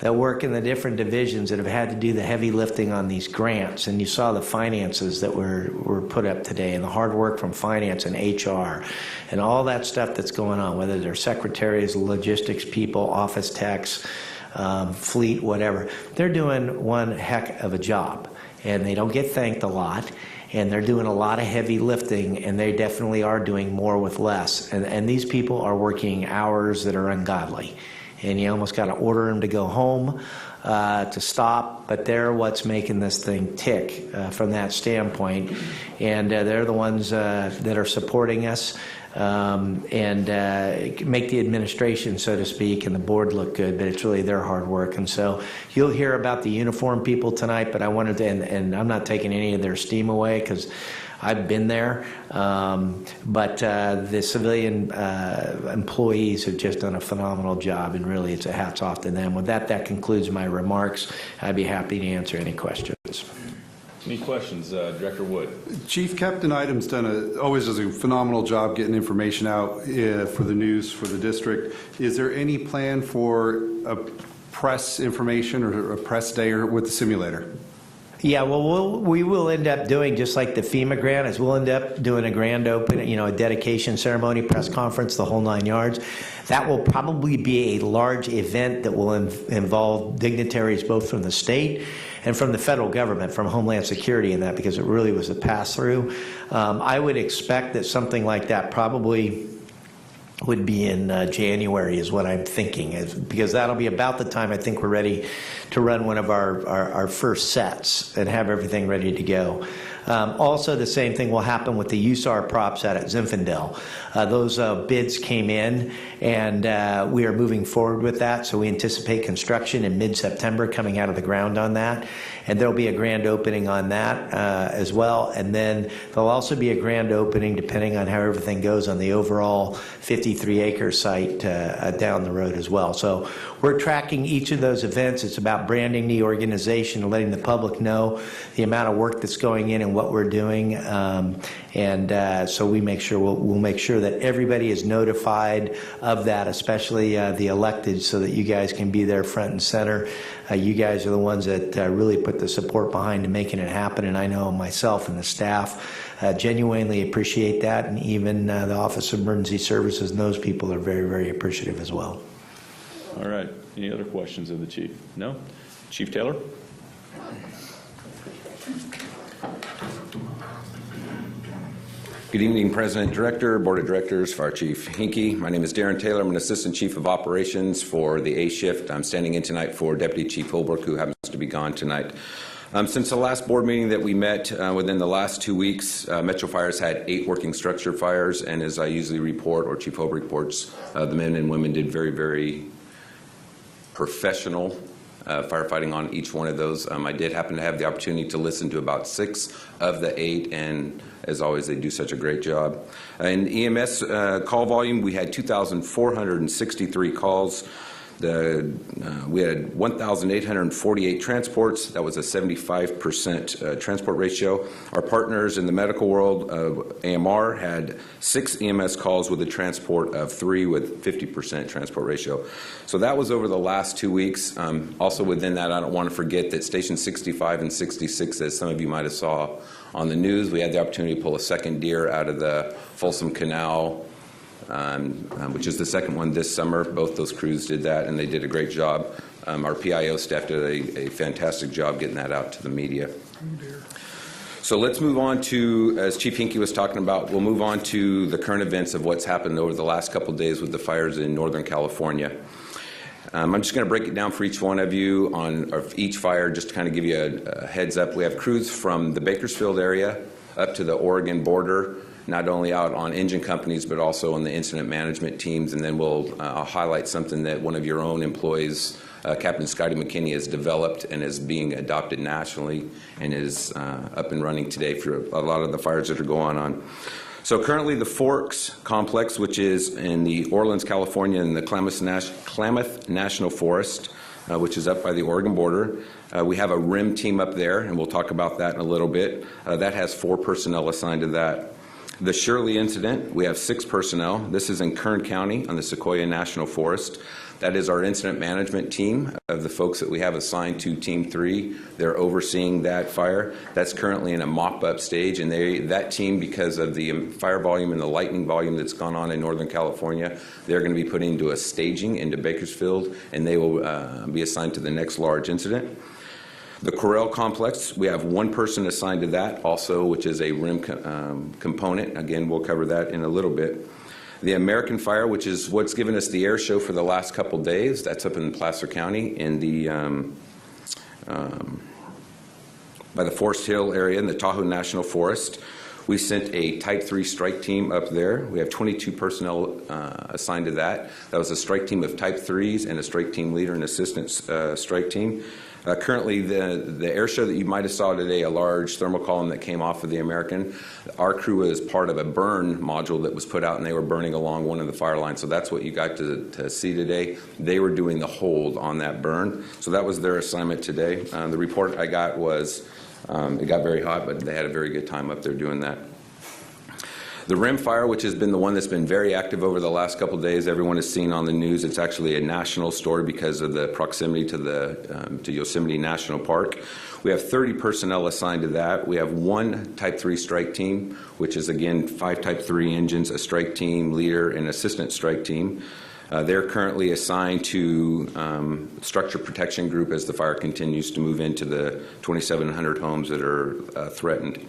Speaker 4: that work in the different divisions that have had to do the heavy lifting on these grants, and you saw the finances that were put up today, and the hard work from finance and HR, and all that stuff that's going on, whether they're secretaries, logistics people, office techs, fleet, whatever. They're doing one heck of a job, and they don't get thanked a lot, and they're doing a lot of heavy lifting, and they definitely are doing more with less. And these people are working hours that are ungodly. And you almost got to order them to go home to stop, but they're what's making this thing tick from that standpoint. And they're the ones that are supporting us and make the administration, so to speak, and the board look good, but it's really their hard work. And so you'll hear about the uniformed people tonight, but I wanted to, and I'm not taking any of their steam away, because I've been there, but the civilian employees have just done a phenomenal job, and really it's a hats off to them. With that, that concludes my remarks. I'd be happy to answer any questions.
Speaker 1: Any questions? Director Wood.
Speaker 6: Chief, Captain Item's always does a phenomenal job getting information out for the news, for the district. Is there any plan for a press information or a press day with the simulator?
Speaker 4: Yeah, well, we will end up doing, just like the FEMA grant, is we'll end up doing a grand opening, a dedication ceremony, press conference, the whole 9 yards. That will probably be a large event that will involve dignitaries both from the state and from the federal government, from Homeland Security and that, because it really was a pass-through. I would expect that something like that probably would be in January is what I'm thinking, because that'll be about the time I think we're ready to run one of our first sets and have everything ready to go. Also, the same thing will happen with the USAR props out at Zinfandel. Those bids came in, and we are moving forward with that, so we anticipate construction in mid-September coming out of the ground on that, and there'll be a grand opening on that as well, and then there'll also be a grand opening, depending on how everything goes, on the overall 53-acre site down the road as well. So we're tracking each of those events. It's about branding the organization and letting the public know the amount of work that's going in and what we're doing, and so we make sure we'll make sure that everybody is notified of that, especially the elected, so that you guys can be there front and center. You guys are the ones that really put the support behind making it happen, and I know myself and the staff genuinely appreciate that, and even the Office of Emergency Services and those people are very, very appreciative as well.
Speaker 1: All right. Any other questions of the Chief? No? Chief Taylor?
Speaker 17: Good evening, President, Director, Board of Directors, Fire Chief Hinkie. My name is Darren Taylor. I'm an Assistant Chief of Operations for the A shift. I'm standing in tonight for Deputy Chief Holbrook, who happens to be gone tonight. Since the last board meeting that we met within the last 2 weeks, Metro Fire's had 8 working structure fires, and as I usually report, or Chief Holbrook reports, the men and women did very, very professional firefighting on each one of those. I did happen to have the opportunity to listen to about 6 of the 8, and as always, they do such a great job. In EMS call volume, we had 2,463 calls. We had 1,848 transports. That was a 75% transport ratio. Our partners in the medical world, AMR, had 6 EMS calls with a transport of 3 with 50% transport ratio. So that was over the last 2 weeks. Also within that, I don't want to forget that Station 65 and 66, as some of you might have saw on the news, we had the opportunity to pull a second deer out of the Folsom Canal, which is the second one this summer. Both those crews did that, and they did a great job. Our PIO staff did a fantastic job getting that out to the media. So let's move on to, as Chief Hinkie was talking about, we'll move on to the current events of what's happened over the last couple of days with the fires in Northern California. I'm just going to break it down for each one of you on each fire, just to kind of give you a heads up. We have crews from the Bakersfield area up to the Oregon border, not only out on engine companies, but also on the incident management teams. And then we'll highlight something that one of your own employees, Captain Scotty McKinney, has developed and is being adopted nationally and is up and running today for a lot of the fires that are going on. So currently the Forks Complex, which is in the Orleans, California, in the Klamath National Forest, which is up by the Oregon border. We have a RIM team up there, and we'll talk about that in a little bit. That has 4 personnel assigned to that. The Shirley incident, we have 6 personnel. This is in Kern County on the Sequoia National Forest. That is our incident management team of the folks that we have assigned to Team 3. They're overseeing that fire. That's currently in a mop-up stage, and that team, because of the fire volume and the lightning volume that's gone on in Northern California, they're going to be put into a staging into Bakersfield, and they will be assigned to the next large incident. The Corral Complex, we have 1 person assigned to that also, which is a RIM component. Again, we'll cover that in a little bit. The American Fire, which is what's given us the air show for the last couple days, that's up in Placer County in the by the Forest Hill area in the Tahoe National Forest. We sent a Type 3 strike team up there. We have 22 personnel assigned to that. That was a strike team of Type 3s and a strike team leader and assistant strike team. Currently, the air show that you might have saw today, a large thermal column that came off of the American, our crew was part of a burn module that was put out, and they were burning along one of the fire lines. So that's what you got to see today. They were doing the hold on that burn. So that was their assignment today. The report I got was it got very hot, but they had a very good time up there doing that. The RIM fire, which has been the one that's been very active over the last couple of days, everyone has seen on the news. It's actually a national story because of the proximity to Yosemite National Park. We have 30 personnel assigned to that. We have 1 Type 3 strike team, which is, again, 5 Type 3 engines, a strike team leader, and assistant strike team. They're currently assigned to structure protection group as the fire continues to move into the 2,700 homes that are threatened.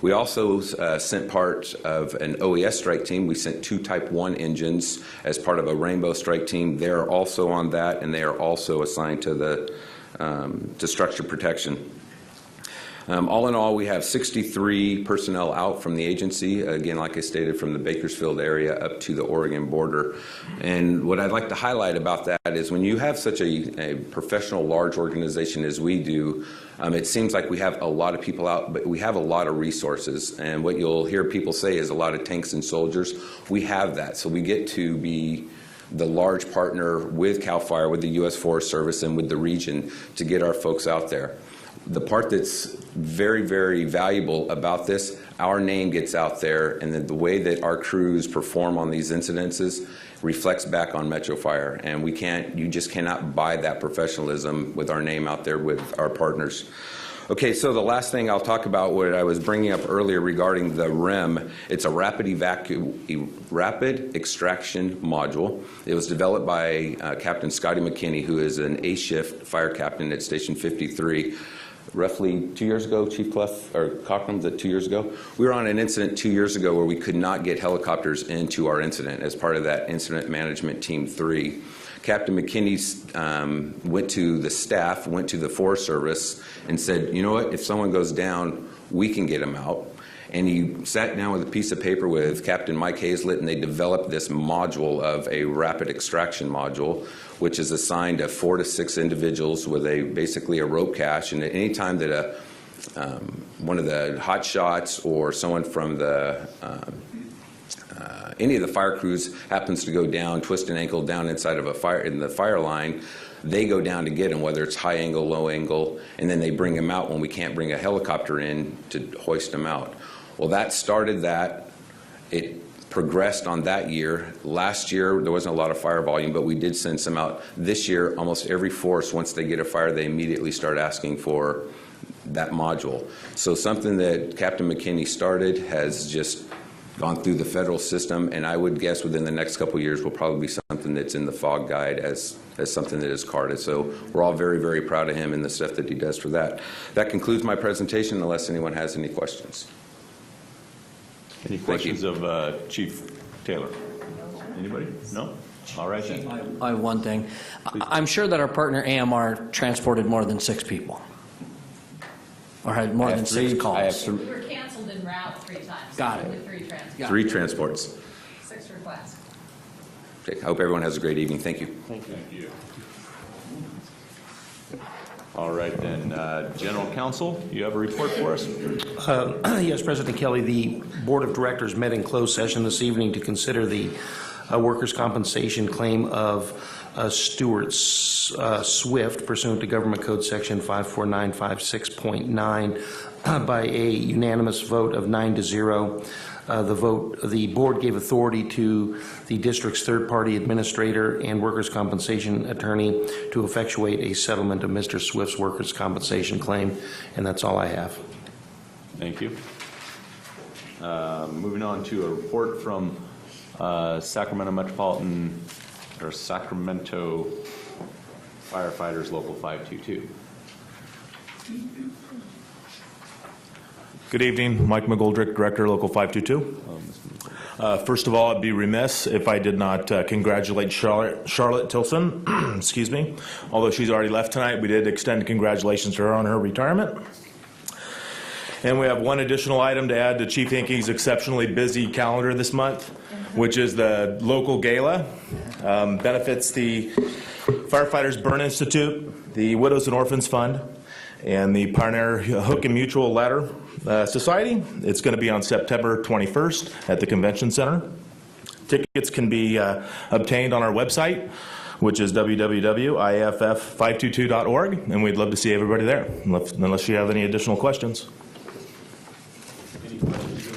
Speaker 17: We also sent part of an OES strike team. We sent 2 Type 1 engines as part of a Rainbow strike team. They're also on that, and they are also assigned to the to structure protection. All in all, we have 63 personnel out from the agency, again, like I stated, from the Bakersfield area up to the Oregon border. And what I'd like to highlight about that is when you have such a professional, large organization as we do, it seems like we have a lot of people out, but we have a lot of resources. And what you'll hear people say is a lot of tanks and soldiers. We have that. So we get to be the large partner with CAL FIRE, with the U.S. Forest Service, and with the region to get our folks out there. The part that's very, very valuable about this, our name gets out there, and the way that our crews perform on these incidences reflects back on Metro Fire. And you just cannot buy that professionalism with our name out there with our partners. Okay, so the last thing I'll talk about, what I was bringing up earlier regarding the RIM, it's a rapid extraction module. It was developed by Captain Scotty McKinney, who is an A shift fire captain at Station 53. roughly 2 years ago, Chief Clough, or Cochran, was it 2 years ago? We were on an incident 2 years ago where we could not get helicopters into our incident as part of that Incident Management Team 3. Captain McKinney went to the staff, went to the Forest Service, and said, you know what, if someone goes down, we can get them out. And he sat down with a piece of paper with Captain Mike Hazlett, and they developed this module of a rapid extraction module, which is assigned to 4 to 6 individuals with basically a rope cache. And at any time that one of the hot shots or someone from the any of the fire crews happens to go down, twist an ankle down inside of a fire in the fire line, they go down to get him, whether it's high angle, low angle, and then they bring him out when we can't bring a helicopter in to hoist him out. Well, that started that. It progressed on that year. Last year, there wasn't a lot of fire volume, but we did send some out. This year, almost every force, once they get a fire, they immediately start asking for that module. So something that Captain McKinney started has just gone through the federal system, and I would guess within the next couple of years will probably be something that's in the FOG guide as something that is carded. So we're all very, very proud of him and the stuff that he does for that. That concludes my presentation, unless anyone has any questions.
Speaker 1: Any questions of Chief Taylor? Anybody? No? All right then.
Speaker 10: I have one thing. I'm sure that our partner AMR transported more than 6 people, or had more than 6 calls.
Speaker 7: We were canceled en route 3 times.
Speaker 10: Got it.
Speaker 7: With 3 transports.
Speaker 17: 3 transports.
Speaker 7: 6 requests.
Speaker 17: Okay, I hope everyone has a great evening. Thank you.
Speaker 1: Thank you. All right then, General Counsel, you have a report for us?
Speaker 18: Yes, President Kelly, the Board of Directors met in closed session this evening to consider the workers' compensation claim of Stuart Swift pursuant to Government Code Section 54956.9 by a unanimous vote of 9-0. The board gave authority to the district's third-party administrator and workers' compensation attorney to effectuate a settlement of Mr. Swift's workers' compensation claim, and that's all I have.
Speaker 1: Thank you. Moving on to a report from Sacramento Firefighters Local 522.
Speaker 19: Good evening, Mike McGoldrick, Director, Local 522. First of all, I'd be remiss if I did not congratulate Charlotte Tilson, excuse me. Although she's already left tonight, we did extend congratulations to her on her retirement. And we have one additional item to add to Chief Hinkey's exceptionally busy calendar this month, which is the local gala. Benefits the Firefighters Burn Institute, the Widows and Orphans Fund, and the Pioneer Hook and Mutual Ladder Society. It's going to be on September 21st at the Convention Center. Tickets can be obtained on our website, which is www.iff522.org, and we'd love to see everybody there, unless you have any additional questions.
Speaker 1: Any questions?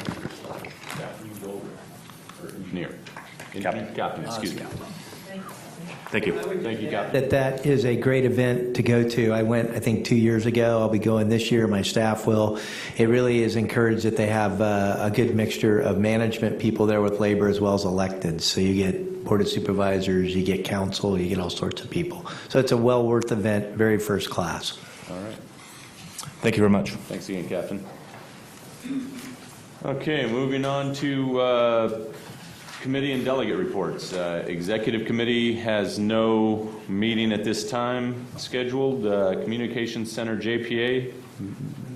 Speaker 1: Captain Goldberg, or engineer? Captain, excuse me. Thank you. Thank you, Captain.
Speaker 4: That is a great event to go to. I went, I think, 2 years ago. I'll be going this year. My staff will. It really is encouraged that they have a good mixture of management people there with labor as well as elected. So you get Board of Supervisors, you get council, you get all sorts of people. So it's a well-worth event, very first class.
Speaker 1: All right.
Speaker 19: Thank you very much.
Speaker 1: Thanks again, Captain. Okay, moving on to committee and delegate reports. Executive Committee has no meeting at this time scheduled. Communications Center, JPA.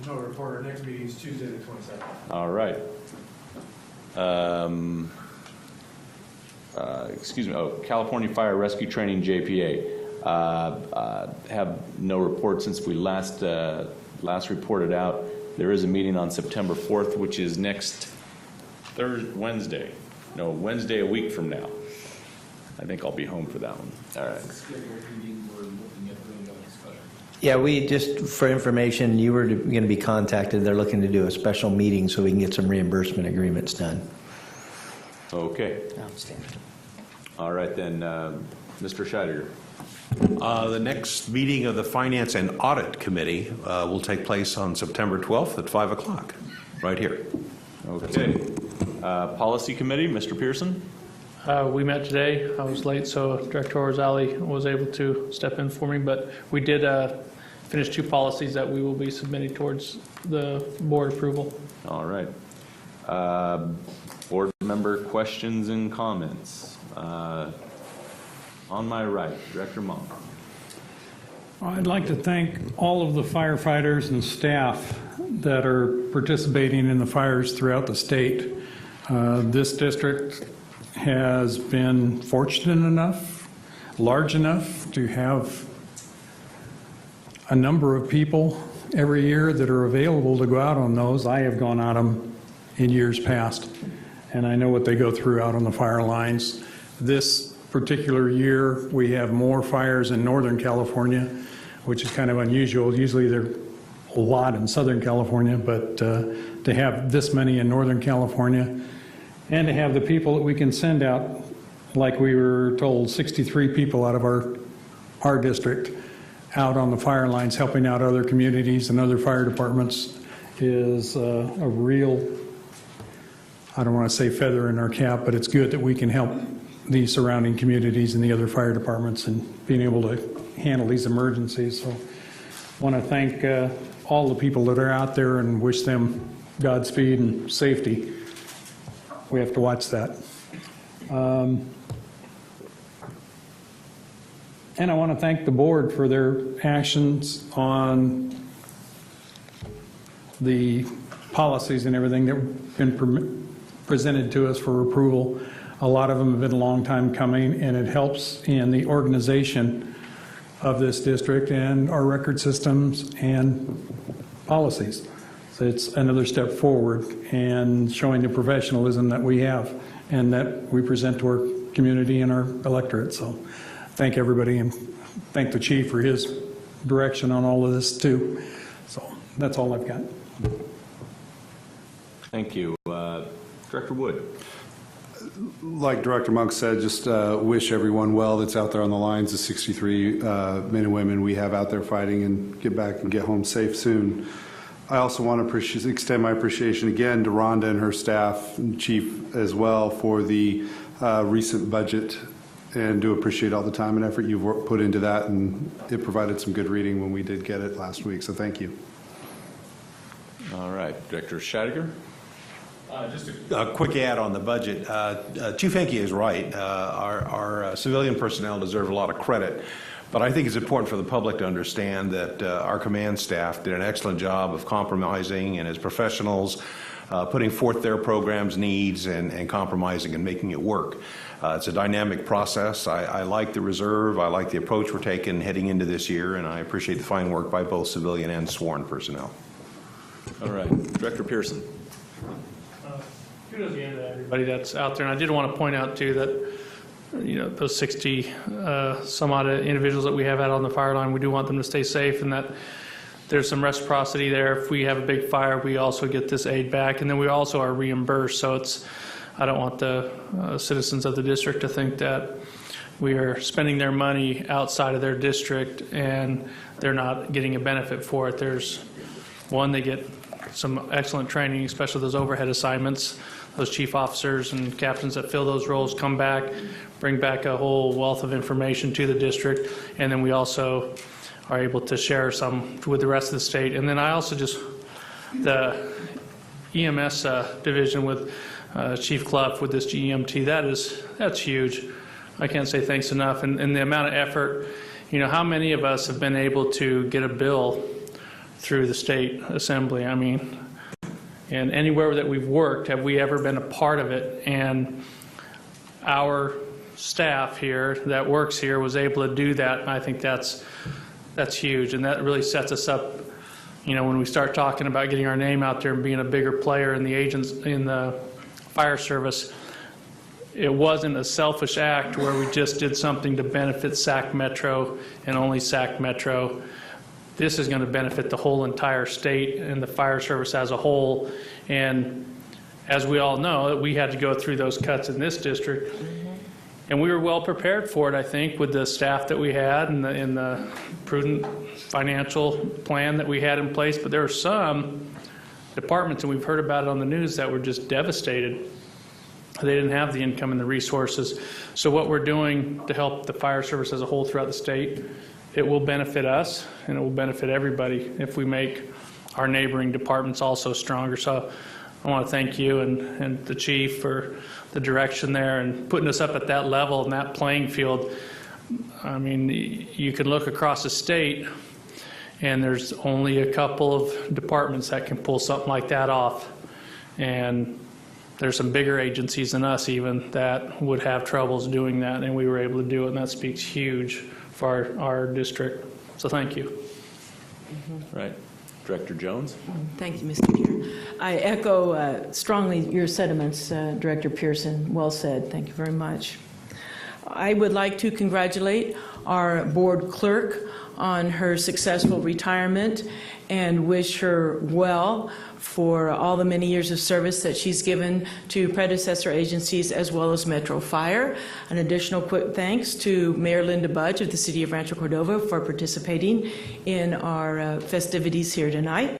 Speaker 20: No report. Our next meeting is Tuesday the 22nd.
Speaker 1: All right. Excuse me. Oh, California Fire Rescue Training, JPA. Have no report since we last reported out. There is a meeting on September 4th, which is next Wednesday. No, Wednesday a week from now. I think I'll be home for that one. All right.
Speaker 4: Yeah, we just, for information, you were going to be contacted. They're looking to do a special meeting so we can get some reimbursement agreements done.
Speaker 1: Okay.
Speaker 4: Outstanding.
Speaker 1: All right then, Mr. Scheider.
Speaker 8: The next meeting of the Finance and Audit Committee will take place on September 12th at 5 o'clock, right here.
Speaker 1: Okay. Policy Committee, Mr. Pearson.
Speaker 21: We met today. I was late, so Director Orzali was able to step in for me, but we did finished 2 policies that we will be submitting towards the board approval.
Speaker 1: All right. Board member questions and comments. On my right, Director Monk.
Speaker 12: I'd like to thank all of the firefighters and staff that are participating in the fires throughout the state. This district has been fortunate enough, large enough to have a number of people every year that are available to go out on those. I have gone out them in years past, and I know what they go through out on the fire lines. This particular year, we have more fires in Northern California, which is kind of unusual. Usually there are a lot in Southern California, but to have this many in Northern California, and to have the people that we can send out, like we were told, 63 people out of our district out on the fire lines helping out other communities and other fire departments is a real, I don't want to say feather in our cap, but it's good that we can help the surrounding communities and the other fire departments and being able to handle these emergencies. So I want to thank all the people that are out there and wish them Godspeed and safety. We have to watch that. And I want to thank the board for their actions on the policies and everything that have been presented to us for approval. A lot of them have been a long time coming, and it helps in the organization of this district and our record systems and policies. So it's another step forward and showing the professionalism that we have and that we present to our community and our electorate. So thank everybody, and thank the chief for his direction on all of this too. So that's all I've got.
Speaker 1: Thank you. Director Wood.
Speaker 6: Like Director Monk said, just wish everyone well that's out there on the lines, the 63 men and women we have out there fighting, and get back and get home safe soon. I also want to extend my appreciation again to Rhonda and her staff and Chief as well for the recent budget, and do appreciate all the time and effort you've put into that, and it provided some good reading when we did get it last week, so thank you.
Speaker 1: All right, Director Scheidegger.
Speaker 8: Just a quick add on the budget. Chief Henke is right. Our civilian personnel deserve a lot of credit, but I think it's important for the public to understand that our command staff did an excellent job of compromising and as professionals putting forth their program's needs and compromising and making it work. It's a dynamic process. I like the reserve. I like the approach we're taking heading into this year, and I appreciate the fine work by both civilian and sworn personnel.
Speaker 1: All right, Director Pearson.
Speaker 21: Kudos again to everybody that's out there. And I did want to point out, too, that, you know, those 60 some odd individuals that we have out on the fire line, we do want them to stay safe, and that there's some reciprocity there. If we have a big fire, we also get this aid back, and then we also are reimbursed. So it's, I don't want the citizens of the district to think that we are spending their money outside of their district and they're not getting a benefit for it. There's one, they get some excellent training, especially those overhead assignments. Those chief officers and captains that fill those roles come back, bring back a whole wealth of information to the district, and then we also are able to share some with the rest of the state. And then I also just, the EMS division with Chief Clough with this GEMT, that's huge. I can't say thanks enough. And the amount of effort, you know, how many of us have been able to get a bill through the state assembly? I mean, and anywhere that we've worked, have we ever been a part of it? And our staff here that works here was able to do that, and I think that's huge, and that really sets us up, you know, when we start talking about getting our name out there and being a bigger player in the agents in the fire service. It wasn't a selfish act where we just did something to benefit Sac Metro and only Sac Metro. This is going to benefit the whole entire state and the fire service as a whole. And as we all know, we had to go through those cuts in this district. And we were well prepared for it, I think, with the staff that we had and the prudent financial plan that we had in place. But there are some departments, and we've heard about it on the news, that were just devastated. They didn't have the income and the resources. So what we're doing to help the fire service as a whole throughout the state it will benefit us and it will benefit everybody if we make our neighboring departments also stronger. So I want to thank you and the chief for the direction there and putting us up at that level and that playing field. I mean, you can look across the state and there's only a couple of departments that can pull something like that off. And there's some bigger agencies than us even that would have troubles doing that, and we were able to do it, and that speaks huge for our district. So thank you.
Speaker 1: Right. Director Jones?
Speaker 3: Thank you, Mr. Chair. I echo strongly your sentiments, Director Pearson. Well said. Thank you very much. I would like to congratulate our board clerk on her successful retirement and wish her well for all the many years of service that she's given to predecessor agencies as well as Metro Fire. An additional quick thanks to Mayor Linda Budge of the City of Rancho Cordova for participating in our festivities here tonight.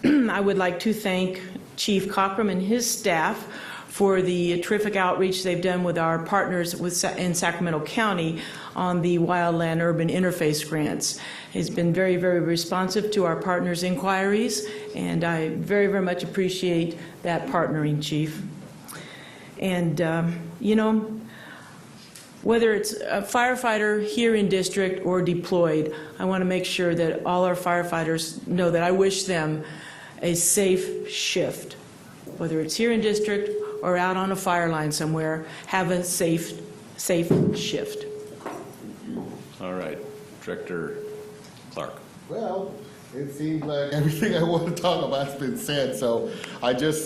Speaker 3: I would like to thank Chief Cockrum and his staff for the terrific outreach they've done with our partners in Sacramento County on the Wildland Urban Interface grants. He's been very, very responsive to our partners' inquiries, and I very, very much appreciate that partnering, Chief. And, you know, whether it's a firefighter here in district or deployed, I want to make sure that all our firefighters know that I wish them a safe shift. Whether it's here in district or out on a fire line somewhere, have a safe shift.
Speaker 1: All right. Director Clark.
Speaker 5: Well, it seems like everything I want to talk about has been said. So I just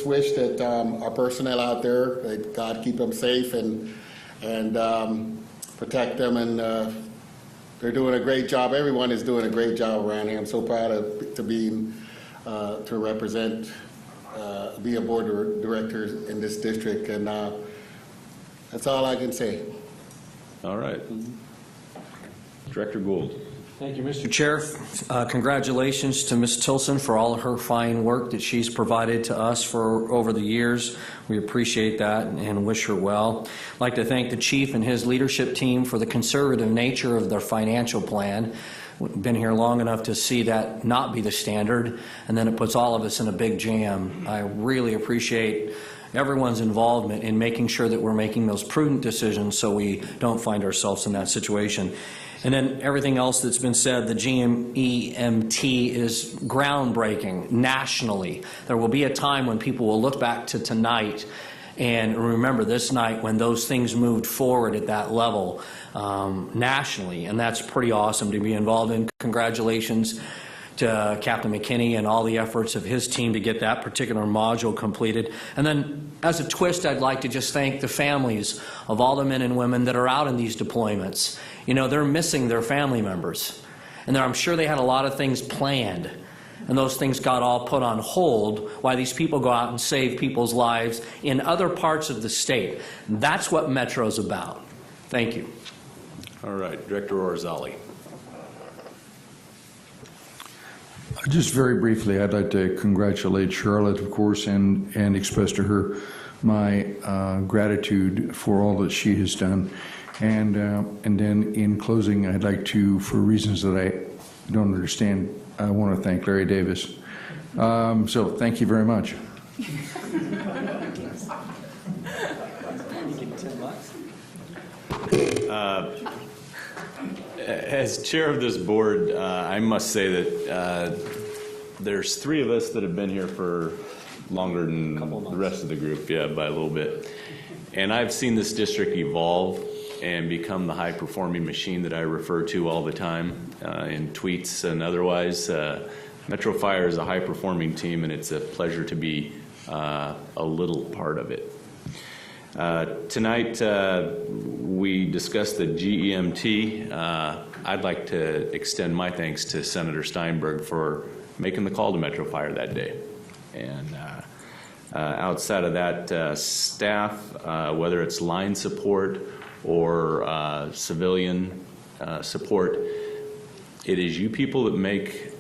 Speaker 5: wish that our personnel out there, that God keep them safe and protect them. And they're doing a great job. Everyone is doing a great job around here. I'm so proud to represent, be a board of directors in this district. And that's all I can say.
Speaker 1: All right. Director Gould.
Speaker 10: Thank you, Mr. Chair. Congratulations to Ms. Tilson for all of her fine work that she's provided to us for over the years. We appreciate that and wish her well. I'd like to thank the chief and his leadership team for the conservative nature of their financial plan. We've been here long enough to see that not be the standard, and then it puts all of us in a big jam. I really appreciate everyone's involvement in making sure that we're making those prudent decisions so we don't find ourselves in that situation. And then everything else that's been said, the GMEMT is groundbreaking nationally. There will be a time when people will look back to tonight and remember this night when those things moved forward at that level nationally, and that's pretty awesome to be involved in. Congratulations to Captain McKinney and all the efforts of his team to get that particular module completed. And then as a twist, I'd like to just thank the families of all the men and women that are out in these deployments. You know, they're missing their family members. And I'm sure they had a lot of things planned. And those things got all put on hold while these people go out and save people's lives in other parts of the state. That's what Metro's about. Thank you.
Speaker 1: All right. Director Orzali.
Speaker 22: Just very briefly, I'd like to congratulate Charlotte, of course, and express to her my gratitude for all that she has done. And then in closing, I'd like to, for reasons that I don't understand, I want to thank Larry Davis. So thank you very much.
Speaker 1: As chair of this board, I must say that there's three of us that have been here for longer than the rest of the group, yeah, by a little bit. And I've seen this district evolve and become the high-performing machine that I refer to all the time in tweets and otherwise. Metro Fire is a high-performing team, and it's a pleasure to be a little part of it. Tonight, we discussed the GEMT. I'd like to extend my thanks to Senator Steinberg for making the call to Metro Fire that day. And outside of that, staff, whether it's line support or civilian support, it is you people that make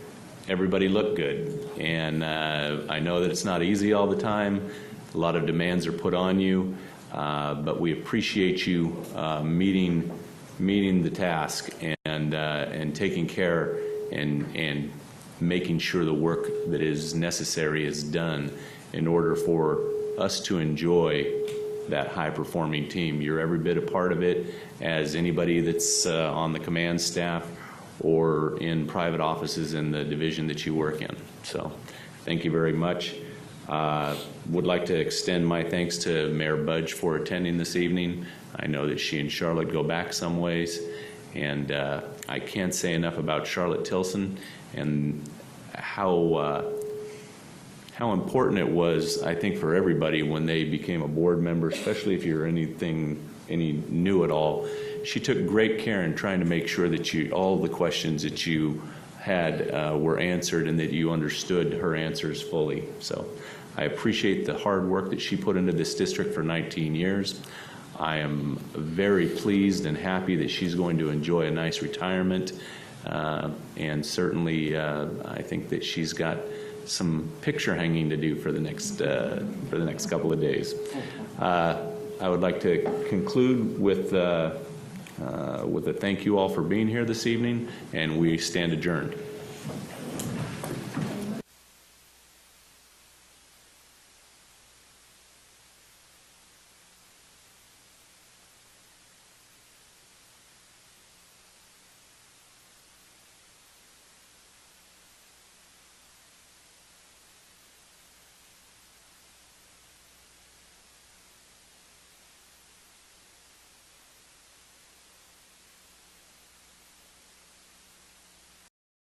Speaker 1: everybody look good. And I know that it's not easy all the time. A lot of demands are put on you. But we appreciate you meeting meeting the task and taking care and making sure the work that is necessary is done in order for us to enjoy that high-performing team. You're every bit a part of it as anybody that's on the command staff or in private offices in the division that you work in. So thank you very much. Would like to extend my thanks to Mayor Budge for attending this evening. I know that she and Charlotte go back some ways, and I can't say enough about Charlotte Tilson and how important it was, I think, for everybody when they became a board member, especially if you're any new at all. She took great care in trying to make sure that all the questions that you had were answered and that you understood her answers fully. So I appreciate the hard work that she put into this district for 19 years. I am very pleased and happy that she's going to enjoy a nice retirement. And certainly, I think that she's got some picture hanging to do for the next couple of days. I would like to conclude with a thank you all for being here this evening, and we stand adjourned.